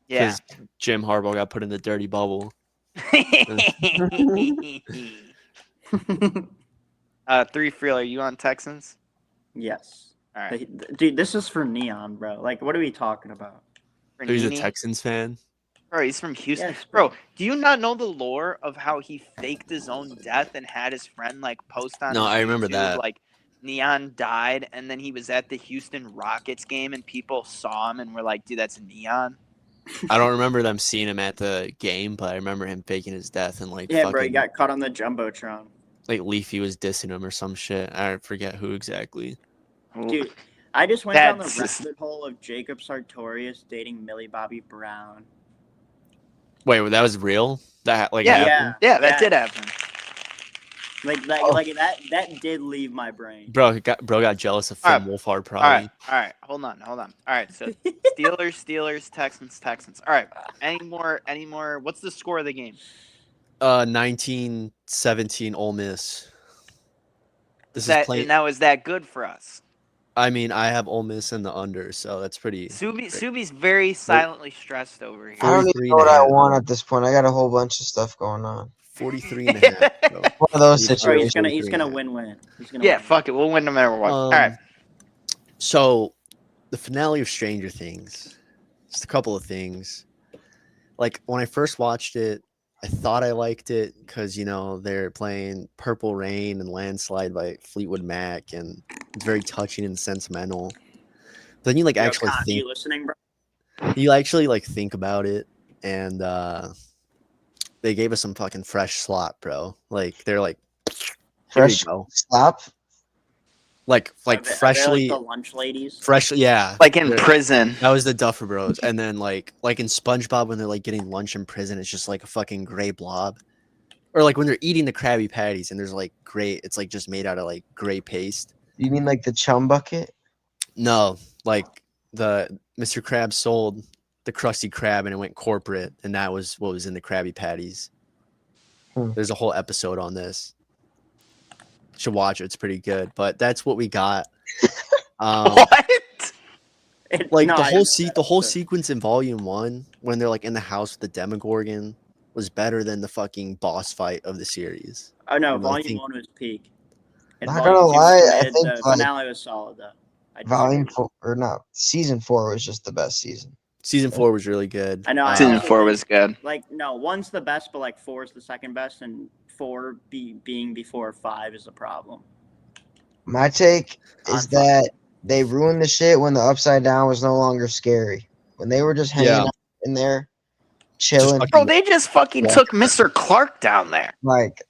yeah. because Jim Harbaugh got put in the dirty bubble. 3 Freeler, you on Texans? Yes. All right. Dude, this is for Neon, bro. Like, what are we talking about? For So he's a Nene? Texans fan. Bro, he's from Houston. Yes, bro, do you not know the lore of how he faked his own death and had his friend like post on No, his I remember YouTube, that. like Neon died and then he was at the Houston Rockets game and people saw him and were like, dude, that's Neon. I don't remember them seeing him at the game, but I remember him faking his death and like Yeah, fucking bro, he got caught on the Jumbotron. like Leafy was dissing him or some shit. I forget who exactly. Dude, I just went down the That's- rabbit hole of Jacob Sartorius dating Millie Bobby Brown. Wait, that was real? That like Yeah. happened? Yeah, that did happen. Like that did leave my brain. Bro got jealous of Finn Wolfhard probably. All right. Hold on. All right, so Steelers, Texans. All right. Any more? What's the score of the game? 19-17 Ole Miss. This is playing. Now is that good for us? I mean, I have Ole Miss in the under, so that's pretty. Subi's very silently stressed over here. I don't even 43 know what and a I half. want at this point. I got a whole bunch of stuff going on. 43 and a half, bro. One of those 43. Bro, situations. he's gonna win. He's gonna Yeah, win. fuck it. We'll win no matter what. All right. So, the finale of Stranger Things. Just a couple of things. Like when I first watched it, I thought I liked it because they're playing "Purple Rain" and "Landslide" by Fleetwood Mac, and it's very touching and sentimental. Then you actually Con, think you listening, bro? you actually think about it, and they gave us some fucking fresh slop, bro. Like they're like, here we Fresh go. slop. Like Are they freshly, the lunch ladies. freshly, yeah. Like in They're- prison. That was the Duffer Bros, and then like in SpongeBob when they're like getting lunch in prison, it's just like a fucking gray blob, or like when they're eating the Krabby Patties and there's like gray, it's like just made out of like gray paste. You mean like the chum bucket? No, like the Mr. Krabs sold the Krusty Krab and it went corporate, and that was what was in the Krabby Patties. There's a whole episode on this. Should watch it. It's pretty good, but that's what we got. What? Like No, the I whole didn't know that the whole episode. sequence in Volume 1 when they're like in the house with the Demogorgon was better than the fucking boss fight of the series. Oh no, And I Volume think- 1 was peak. And Not Volume gonna 2 was lie, I mid. think, The like, finale was solid though. I Volume disagree. 4 or not? Season 4 was just the best season. Season 4 was really good. I know. I Season also 4 think, was good. like no, 1's the best, but like 4 is the second best, and 4 being before 5 is the problem. My take On is that they ruined the shit when the Upside Down was no longer scary. When they were just hanging Yeah. out in there, chilling. fucking- Bro, they just fucking Yeah. took Mr. Clark down there. Like,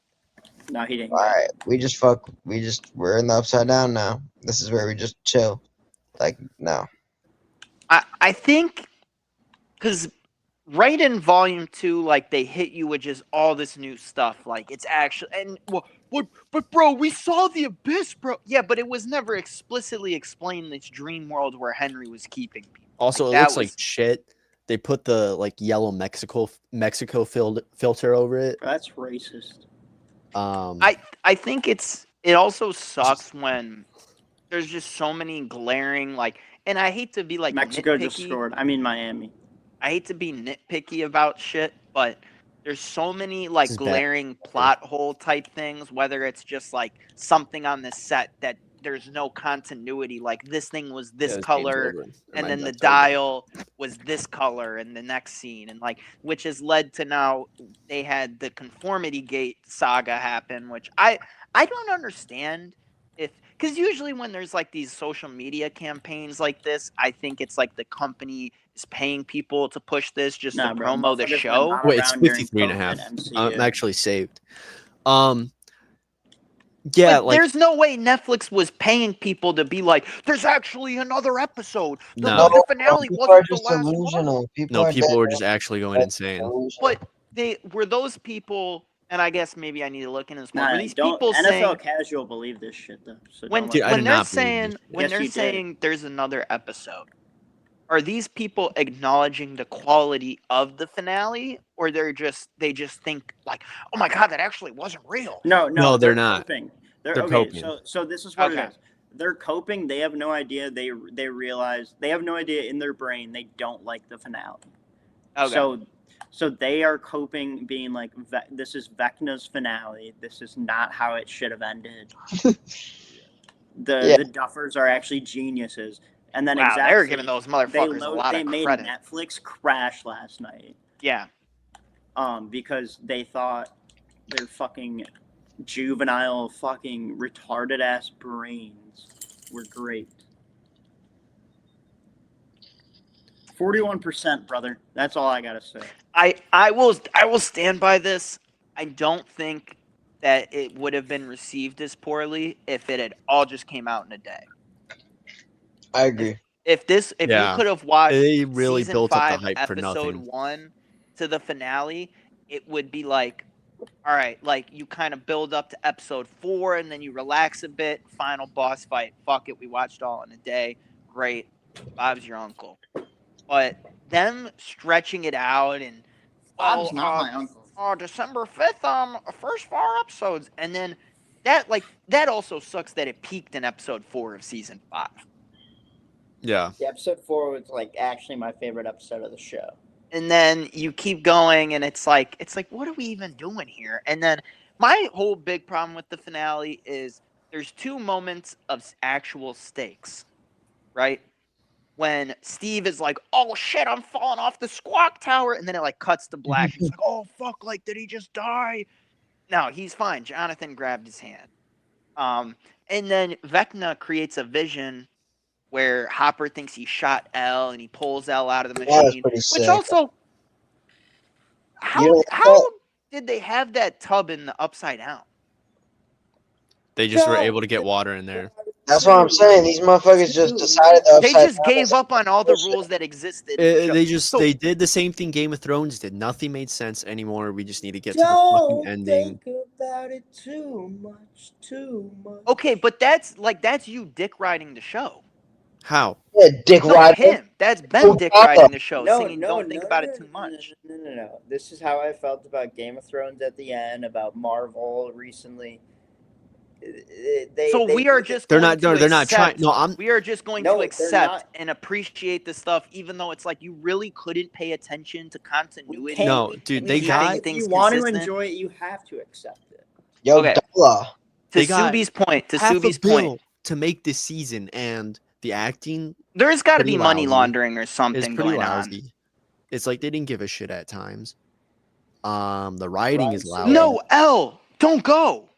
No, he didn't. all right, we're in the Upside Down now. This is where we just chill. Like, no. I think because right in Volume 2, like they hit you with just all this new stuff. Like it's actually but bro, we saw the abyss, bro. Yeah, but it was never explicitly explained this dream world where Henry was keeping people. Also, Like, it that looks like was- shit. They put the like yellow Mexico filter over it. That's racist. I think it also sucks when there's just so many glaring and I hate to be like Mexico nitpicky. just scored. I mean Miami. I hate to be nitpicky about shit, but there's so many This is bad. glaring plot hole type things, whether it's just like something on the set that there's no continuity, like this thing was this color and then the dial was this color in the next scene, and which has led to now they had the conformity gate saga happen, which I don't understand because usually when there's these social media campaigns like this, I think it's the company is paying people to push this just to bro, promo the motherfuckers show. went Wait, it's around during 53 and a COVID half. MCU. I'm actually saved. Yeah, But there's no way Netflix was paying people to be like, there's actually another episode. The No. the finale People are wasn't the just last one. delusional. no, people dead were just actually going insane. delusional. But they were those people, and I guess maybe I need to look into this more. Nah, Were these don't people NFL saying casual believe this shit though. So when don't Dude, let I when did they're not believe saying this. when Yes, they're you did. saying there's another episode? Are these people acknowledging the quality of the finale, or they just think like, oh my god, that actually wasn't real? No, they're not. Coping. They're okay. coping. So this is what Okay. it is. They're coping. They have no idea. They realize they have no idea in their brain they don't like the finale. Okay. So they are coping, being like, this is Vecna's finale. This is not how it should have ended. The Duffers are actually geniuses. And then Wow, they're giving those motherfuckers a lot they of made credit. Netflix crash last night. Yeah. Because they thought their fucking juvenile, fucking retarded ass brains were great. 41%, brother. That's all I gotta say. I will stand by this. I don't think that it would have been received as poorly if it had all just came out in a day. I agree. If you Yeah. could have watched They really season built up the 5, hype for episode nothing. 1 to the finale, it would be like, all right, like you kind of build up to episode 4 and then you relax a bit. Final boss fight. Fuck it, we watched all in a day. Great, Bob's your uncle. But them stretching it out and Bob's not my uncle. December 5th, first 4 episodes, and then that also sucks that it peaked in episode 4 of season 5. Yeah. The episode 4 was like actually my favorite episode of the show. And then you keep going, and it's like, what are we even doing here? And then my whole big problem with the finale is there's 2 moments of actual stakes, right? When Steve is like, oh shit, I'm falling off the squawk tower, and then it like cuts to black. He's like, oh fuck, like did he just die? No, he's fine. Jonathan grabbed his hand. And then Vecna creates a vision where Hopper thinks he shot L and he pulls L out of the That was machine. pretty Which sick. also, how did they have that tub in the upside down? They just were able to get water in there. That's what I'm saying. These motherfuckers just decided the They upside just down gave is up on all the bullshit. rules that existed. in the show. They did the same thing Game of Thrones did. Nothing made sense anymore. We just need to get to the fucking ending. Think about it too much. Okay, but that's you dick riding the show. How? Yeah, dick No, rider. him. That's Ben dick riding the show, singing "Don't Think About It Too Much." No. This is how I felt about Game of Thrones at the end, about Marvel recently. We are just They're going not. to They're not trying. accept- No, I'm. We are just going No, to they're accept not. and appreciate the stuff, even though it's like you really couldn't pay attention to continuity. can't- No, dude. They keeping got. If things you want to consistent. enjoy it, you have to accept it. Yo, Okay. Della. They got To half a Subi's bill point, to make this season, and the acting there's got to pretty be money lousy. laundering or is something pretty going on. lousy. It's like they didn't give a shit at times. The writing is Right, lousy. No, L, don't go.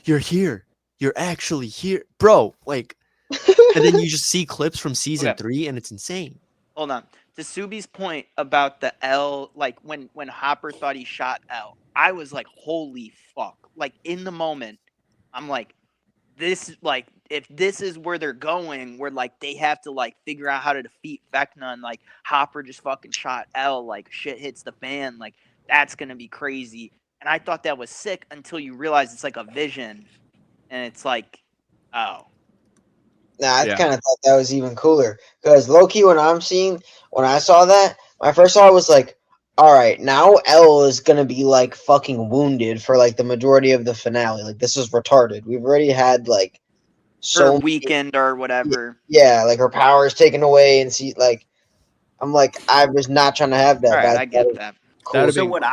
You're here. You're actually here, bro. Like, and then you just see clips from season Okay. 3, and it's insane. Hold on. To Subi's point about the L, like when Hopper thought he shot L, I was like, holy fuck. Like in the moment, I'm like, this, like, if this is where they're going, where like they have to like figure out how to defeat Vecna, and like Hopper just fucking shot L, like shit hits the fan, like that's gonna be crazy. And I thought that was sick until you realize it's like a vision, and it's like, oh. Nah, I Yeah. kind of thought that was even cooler. Because low-key, when I saw that, my first thought was like, all right, now L is going to be like fucking wounded for like the majority of the finale. Like, this is retarded. We've already had like Or weekend or whatever. Yeah, like her power is taken away, and I'm like, I was not trying to have that. All right, but I get that. Cool. That'd So been what cool.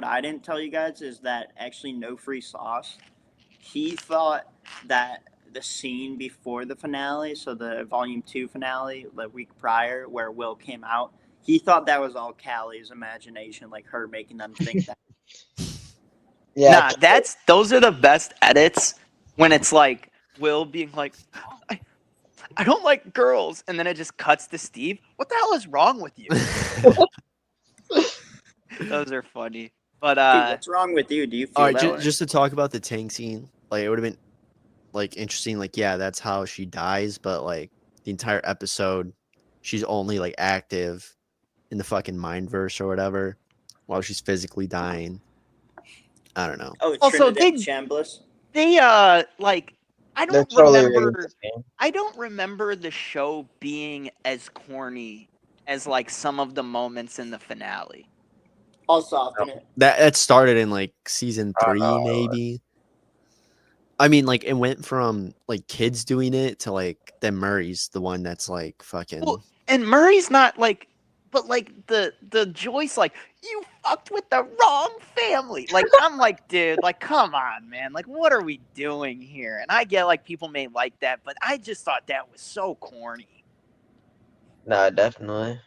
I didn't tell you guys is that actually No Free Sauce, he thought that the scene before the finale, so the volume 2 finale, the week prior where Will came out, he thought that was all Callie's imagination, like her making them think that. Yeah, Nah, those are the best edits when it's like Will being like, I don't like girls, and then it just cuts to Steve. What the hell is wrong with you? Those are funny. But Dude, what's wrong with you? Do you feel All right, that way? just to talk about the tank scene, like it would have been like interesting. Like, yeah, that's how she dies, but like the entire episode, she's only like active in the fucking mind verse or whatever, while she's physically dying. I don't know. Oh, Also, Trinidad Chambliss. They like I They're don't totally remember. rigging this game. I don't remember the show being as corny as like some of the moments in the finale. I'll soften it. That started in like season 3, no. maybe. I mean, like it went from like kids doing it to like then Murray's the one that's like fucking. Well, and Murray's not like, but like the Joyce, like, you fucked with the wrong family. Like, I'm like, dude, like, come on, man. Like, what are we doing here? And I get like people may like that, but I just thought that was so corny. Nah, definitely.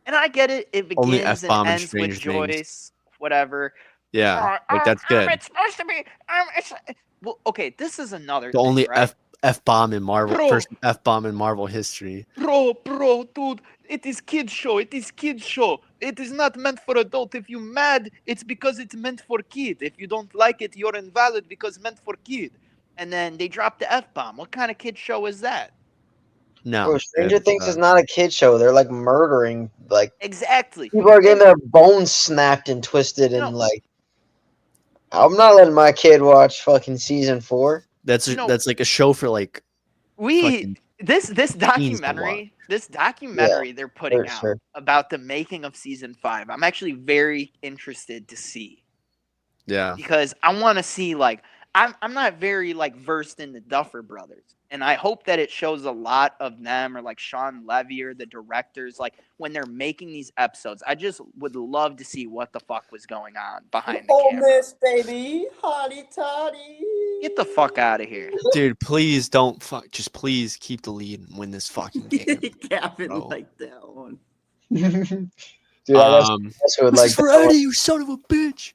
And I get it. It Only begins and F-bomb and ends with Stranger Things. Joyce, whatever. Yeah, like that's good. It's supposed to be. Well, okay, this is another The thing, only right? F-bomb in Marvel, Bro. first F-bomb in Marvel history. Bro, dude, it is kids show. It is kids show. It is not meant for adult. If you mad, it's because it's meant for kid. If you don't like it, you're invalid because meant for kid. And then they drop the F-bomb. What kind of kid show is that? No, Bro, Stranger it's, Things is not a kid show. They're like murdering. Like Exactly. people are getting their bones snapped and twisted, You and know- like I'm not letting my kid watch fucking season 4. That's you know- that's like a show for like fucking This teens to documentary they're putting for out sure. about the making of season 5. I'm actually very interested to see. yeah. Because I want to see, like, I'm not very like versed in the Duffer Brothers, and I hope that it shows a lot of them, or like Sean Levy or the directors, like when they're making these episodes. I just would love to see what the fuck was going on behind the Ole camera. Miss, baby. Hottie toddy. Get the fuck out of here. Dude, please don't just please keep the lead and win this fucking game. Gavin bro. liked that one. Dude, I guess who would like for that one. Eddie, you son of a bitch.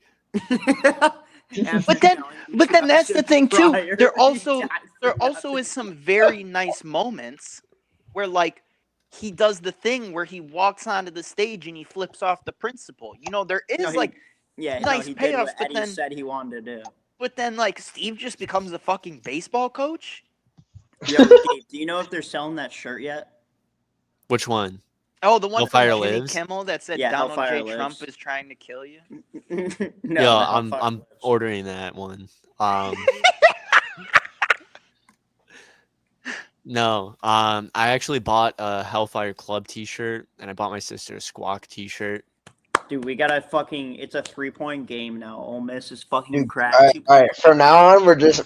But then that's the thing too. There also is some very nice moments where like he does the thing where he walks onto the stage and he flips off the principal. You know, there is nice he did payoffs, what but Eddie then said he wanted to do. But then, like, Steve just becomes the fucking baseball coach? Yo, Gabe, do you know if they're selling that shirt yet? Which one? Oh, the one Hellfire from Jimmy Lives? Kimmel that said Yeah, Donald Hellfire J. Lives. Trump is trying to kill you? No, Yeah, not Hellfire I'm Lives. ordering that one. No, I actually bought a Hellfire Club T-shirt, and I bought my sister a Squawk T-shirt. Dude, we gotta fucking. It's a 3-point game now. Ole Miss is fucking Dude, crap. all right. From now on, we're just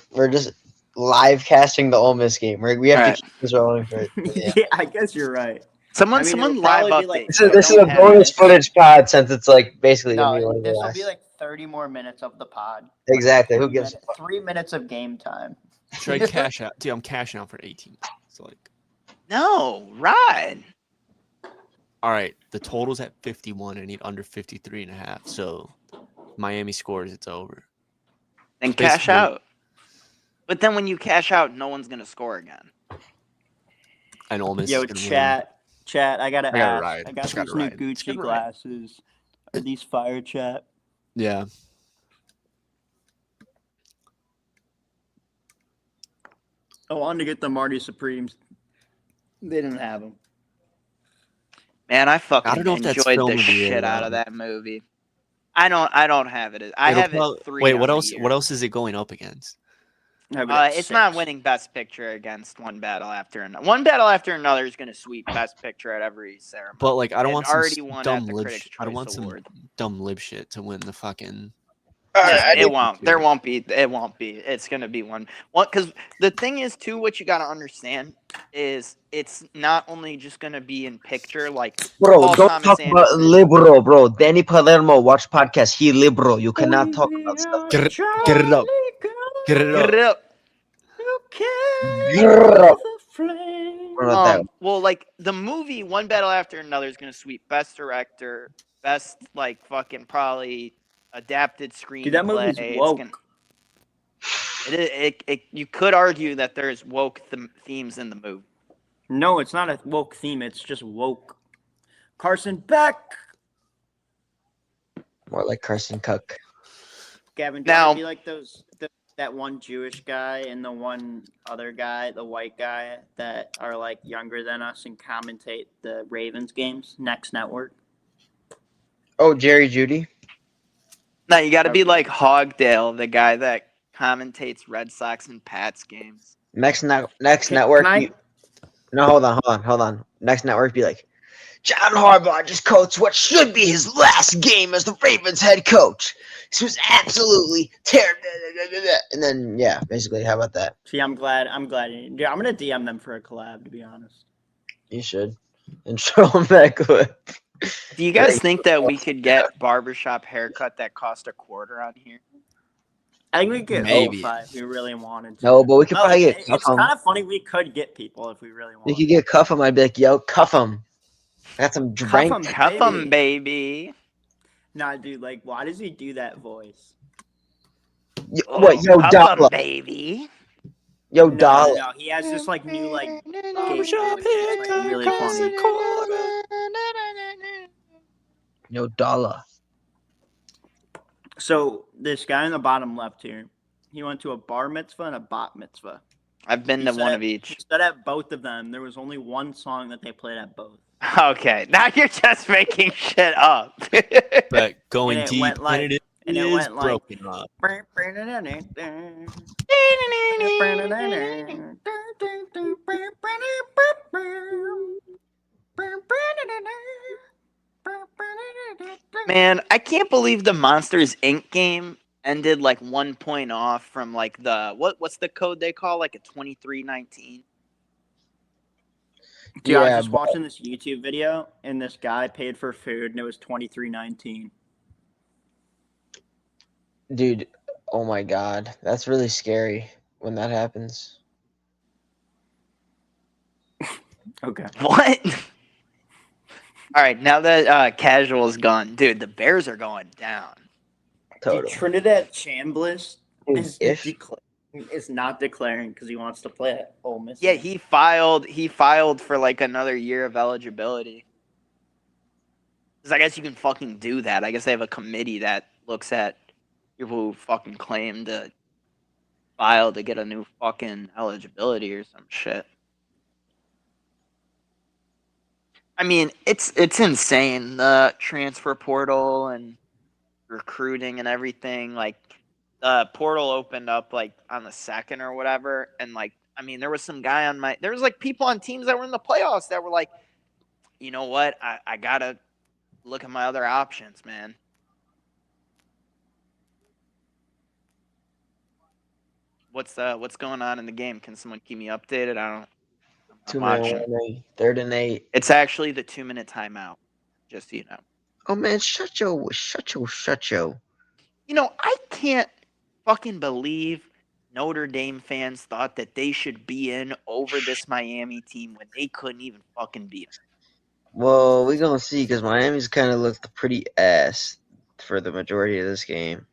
live casting the Ole Miss game. We have Alright. to keep this rolling for it. Yeah. Yeah, I guess you're right. Someone it'll live probably be update. like- This is Don't a have bonus this. footage pod since it's like basically gonna be No, one of the this will last. be like 30 more minutes of the pod. Exactly. Who gives? 3 minutes of game time. Should I cash out? Dude, I'm cashing out for 18. So like, No, Rod. all right, the total's at 51. I need under 53.5. So Miami scores, it's over. Then cash Basically- out. But then when you cash out, no one's going to score again. And Ole Miss Yo, is gonna win. chat. I gotta I gotta ask. ride. I got Just gotta these new ride. Just Gucci gotta ride. glasses. Are these fire, chat? Yeah. I wanted to get the Marty Supremes. They didn't have them. Man, I fucking I don't know if that's enjoyed film the of the year, shit out of though. that movie. I don't have it. I It'll have prob- it 3. Wait, on what the else? year. What else is it going up against? It's not winning Best Picture against One Battle After Another. One Battle After Another is going to sweep Best Picture at every ceremony. But like, I don't It want some already won dumb at the lib. Critics' I don't Choice want some Award. dumb lib shit to win the fucking. It won't. There won't be. It won't be. It's gonna be one. Because the thing is, too, what you gotta understand is it's not only just gonna be in picture. Like, Bro, Paul don't Thomas talk about Anderson. liberal, bro. Danny Palermo watch podcast. He liberal. You cannot talk about stuff. Get it up. Get it up. Get it up. Get it up. What about that? Well, like the movie One Battle After Another is gonna sweep Best Director, Best like fucking probably adapted screenplay. Dude, that movie's woke. You could argue that there's woke themes in the movie. No, it's not a woke theme. It's just woke. Carson Beck. More like Carson Cook. Gavin, do Now- you be like that one Jewish guy and the one other guy, the white guy, that are like younger than us and commentate the Ravens games? Next Network. Oh, Jerry Judy. No, you got to be like Hogdale, the guy that commentates Red Sox and Pats games. Next network. No, hold on. Next network be like, John Harbaugh just coached what should be his last game as the Ravens head coach. This was absolutely terrible. And then, yeah, basically, how about that? See, I'm glad. Dude, I'm gonna DM them for a collab. To be honest, You should. And show them that clip. Do you guys think that we could get barbershop haircut that cost $0.25 on here? I think we could Maybe. if we really wanted to. No, but we could probably get It's cuff 'em. kind of funny. We could get people if we really We wanted. could get cuff 'em. I'd be like, yo, cuff 'em. I got some drink. Cuff 'em. Cuff 'em, baby. Nah, dude. Like, why does he do that voice? What, yo, Cuff 'em, dollar. baby. Yo, dollar. No, he has this like new like Barbershop gay voice. It's, like, haircut really costs funny. $0.25. Yo, dollar. So this guy in the bottom left here, he went to a bar mitzvah and a bat mitzvah. I've been He to said one at- of each. He said at both of them, there was only one song that they played at both. Okay, now you're just making shit up. But going And it deep, went like- and it and it is went like- broken up. Man, I can't believe the Monsters Inc. game ended like 1 point off from like the what's the code they call like a 2319. Dude, I Yeah, was just but- watching this YouTube video, and this guy paid for food, and it was $23.19. Dude, oh my god. That's really scary when that happens. Okay. What? All right, now that casual is gone, dude, the Bears are going down. Totally. Dude, Trinidad Chambliss Dude, if is not declaring because he wants to play at Ole Miss. Yeah, he filed for like another year of eligibility. 'Cause I guess you can fucking do that. I guess they have a committee that looks at people who fucking claim to file to get a new fucking eligibility or some shit. I mean, it's insane, the transfer portal and recruiting and everything. Like, the portal opened up like on the 2nd or whatever, and like, I mean, there was some guy there was like people on teams that were in the playoffs that were like, you know what, I gotta look at my other options, man. What's going on in the game? Can someone keep me updated? I'm 2 watching. minutes, 3rd and 8. It's actually the 2-minute timeout, just so you know. Oh man, shut yo. You know, I can't fucking believe Notre Dame fans thought that they should be in over this Miami team when they couldn't even fucking beat them. Well, we're gonna see because Miami's kind of looked pretty ass for the majority of this game.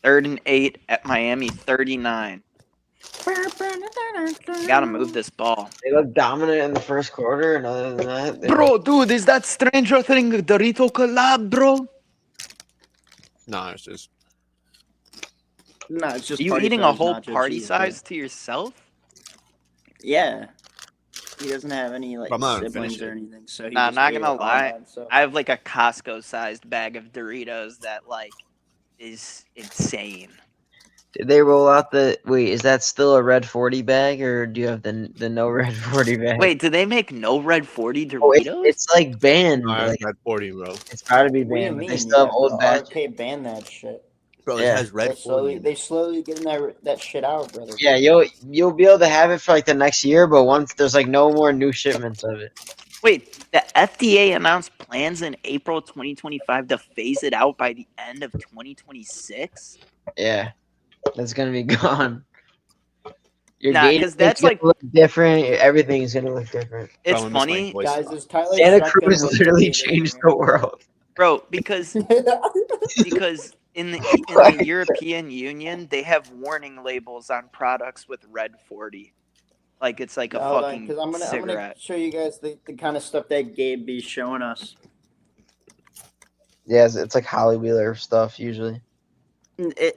3rd and 8 at Miami 39. You gotta move this ball. They look dominant in the first quarter, and other than that, Bro, dude, is that Stranger Thing Dorito collab, bro? No, it's just No, it's just Are you party eating a size, whole nacho party cheese, bro. size to yourself? Yeah. He doesn't have any like I'm not gonna siblings finish or it. anything, so he Nah, just not ate gonna it all lie. by himself. I have like a Costco-sized bag of Doritos that like is insane. did they roll out the? Wait, is that still a red 40 bag, or do you have the no red 40 bag? Wait, do they make no red 40 Oh, Doritos? it's like banned. I like, red 40, bro. it's gotta be What do you banned. But mean? they still have Yeah, old bro, batches. RK banned that shit. Bro, Yeah. it has red 40. They slowly getting that shit out, brother. Yeah, you'll be able to have it for like the next year, but once there's like no more new shipments of it. Wait, the FDA announced plans in April 2025 to phase it out by the end of 2026? Yeah, that's gonna be gone. Your Nah, gate 'cause is that's gonna like- look different. Everything's gonna look different. It's Bro, I miss my funny, voice. Guys, is Tyler Santa Shek Cruz gonna win literally the changed game? the world. bro, because in the European Union, they have warning labels on products with red 40. Like it's like a Hold on, fucking 'cause I'm gonna cigarette. show you guys the kind of stuff that Gabe be showing us. Yeah, it's like Holly Wheeler stuff usually, Okay.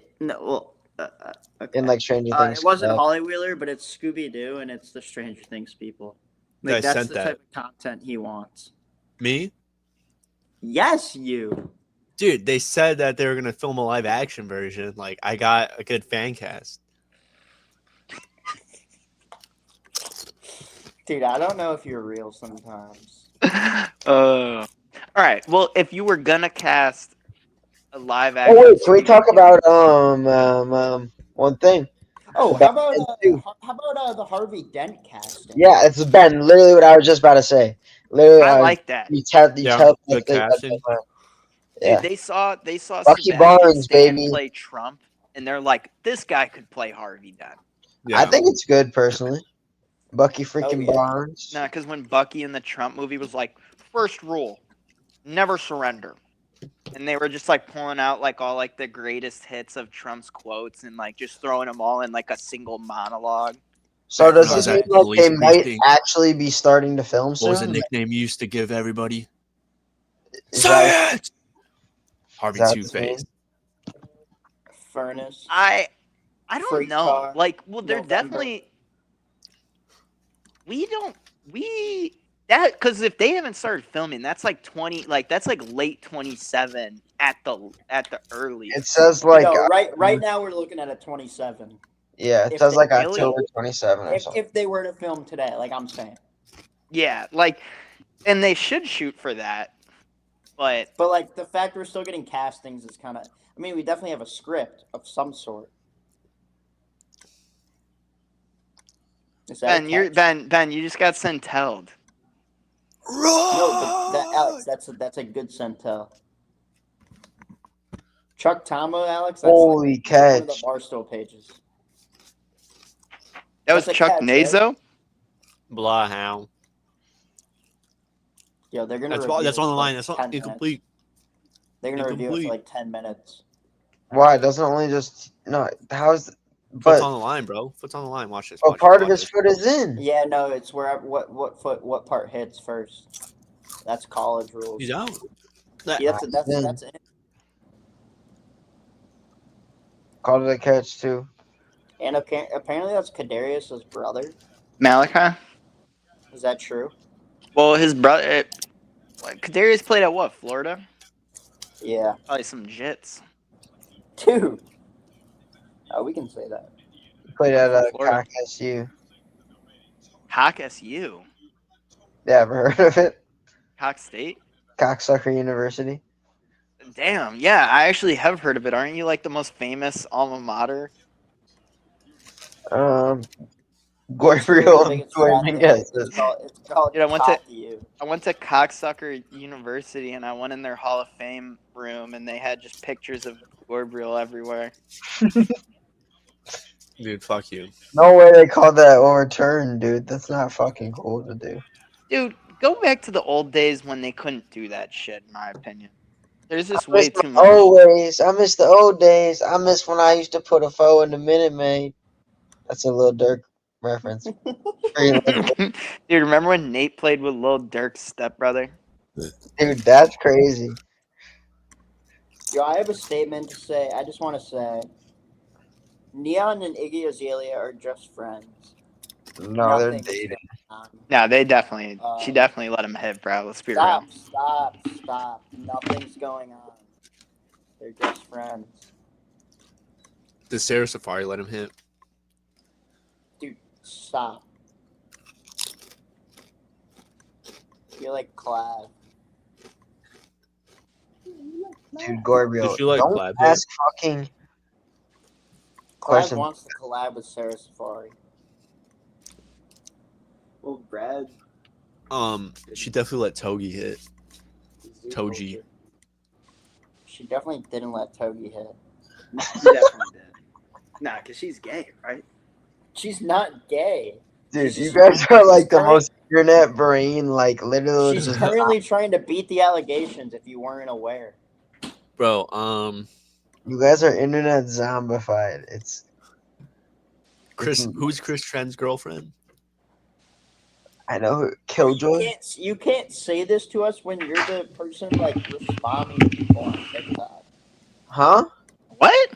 in like Stranger Things. It wasn't stuff. Holly Wheeler, but it's Scooby Doo, and it's the Stranger Things people. Like I that's sent the that. type of content he wants. Me? Yes, you. Dude, they said that they were gonna film a live action version. Like, I got a good fan cast. Dude, I don't know if you're real sometimes. All right. Well, if you were gonna cast a live Oh action, wait, can we talk Scooby-Doo- about one thing? Oh, The how about Batman 2. the Harvey Dent casting? Yeah, it's Ben. Literally what I was just about to say. Literally, I like that. you tell Yeah, that's good casting. Dude, Yeah, they saw Bucky Sebastian Barnes, Stan baby. play Trump, and they're like, this guy could play Harvey Dent. Yeah. I think it's good personally. Bucky Oh, freaking yeah. Barnes. Nah, because when Bucky in the Trump movie was like, first rule, never surrender. And they were just like pulling out like all like the greatest hits of Trump's quotes and like just throwing them all in like a single monologue. So does No, this that mean like police they might briefing. actually be starting to film What was the soon? nickname you used to give everybody? Is that- Science! Harvey that Two-Face. Furnace. I don't Freak know. car, Like, well, they're November. definitely because if they haven't started filming, that's like that's like late 27 at the earliest. It says like No, right now we're looking at a 27. yeah, it if says they like really- October 27 or something. If they were to film today, like I'm saying. Yeah, like, and they should shoot for that, but But like the fact we're still getting castings is kind of. I mean, we definitely have a script of some sort. Is that a catch? Ben, you just got sentelled. No, but Alex, that's a good centel. Chuck Tomo, Alex. That's Holy one of the catch. Barstool pages. That was That's a Chuck catch, Nazo. Blah how. Yo, they're gonna. That's review that's it on the for line. like That's 10 incomplete. minutes. They're gonna review it for Incomplete. like 10 minutes. Why? It doesn't only just no. How's Foot's but on the line, bro. Foot's on the line. Watch this. but Watch part this, of watch his this. foot is in. Yeah, no, it's wherever what part hits first. That's college rules. He's out. Yeah, that's it. Called it a catch too. And apparently that's Kadarius's brother. Malachi. Is that true? Well, his brother. Kadarius played at what? Florida. Yeah, Probably some Jits. dude. Oh, we can say that. Played at Florida. Cock SU. Cock SU. Yeah, ever heard of it? Cock State. Cocksucker University. Damn, yeah, I actually have heard of it. Aren't you like the most famous alma mater? Gabriel The biggest frat thing. Dominguez. It's called Dude, I went Cock U. I went to Cocksucker University and I went in their Hall of Fame room and they had just pictures of Gabriel everywhere. Dude, fuck you. No way they called that overturned, dude. That's not fucking cool to do. Dude, go back to the old days when they couldn't do that shit, in my opinion. There's just I way miss too the much. Always. I miss the old days. I miss when I used to put a foe in the Minute Maid. That's a little Dirk reference. Dude, remember when Nate played with Lil Durk's stepbrother? Dude, that's crazy. Yo, I have a statement to say. I just want to say, Neon and Iggy Azalea are just friends. No, they're Nothing's dating. going on. No, they definitely. She Um, definitely let him hit, bro. Let's be real. Stop. Nothing's going on. They're just friends. Did Sarah Safari let him hit? Dude, stop. You're like Clive. Dude, Gabriel. Did you like don't Clive? ask fucking Clive question. wants to collab with Sarah Safari. Well, Brad. She definitely let Togi hit. Toji. She definitely didn't let Togi hit. She definitely did. Nah, because she's gay, right? She's not gay. Dude, you guys are like the most internet brain, like literally. She's just- currently trying to beat the allegations, if you weren't aware. Bro, You guys are internet zombified. It's Chris, who's Chris Trent's girlfriend? I know who Killjoy. You can't say this to us when you're the person like responding to people on TikTok. Huh? What?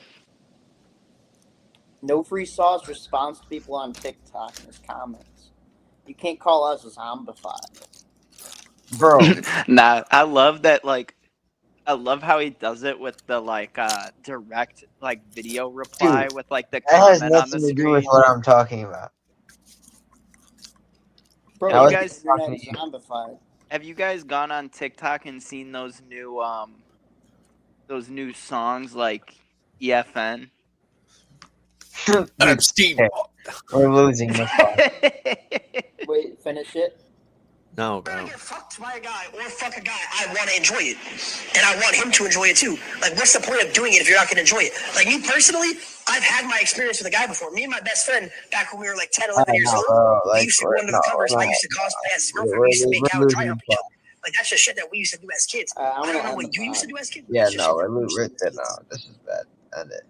No Free Sauce responds to people on TikTok in his comments. You can't call us zombified. bro. Nah, I love that. Like, I love how he does it with the like direct like video reply with like the That has comment on the nothing to do with screen. what I'm talking about. Bro, I You your wasn't guys- talking internet's to you. zombified. Have you guys gone on TikTok and seen those new songs like EFN? Dude, Epstein. okay, we're losing this one. Wait, finish it. No, bro. Get fucked by a guy or fuck a guy, I want to enjoy it, and I want him to enjoy it too. Like, what's the point of doing it if you're not going to enjoy it? Like, me personally, I've had my experience with a guy before. Me and my best friend, back when we were like 10, 11 years old, Bro, we like, used to go under the covers. I used to cosplay as his girlfriend. We used to make out and dry hump each other. Like, that's just shit that we used to do as kids. I don't know what you used to do as kids. Yeah, That's just no, shit that we used to do as kids. no, this is bad. End it.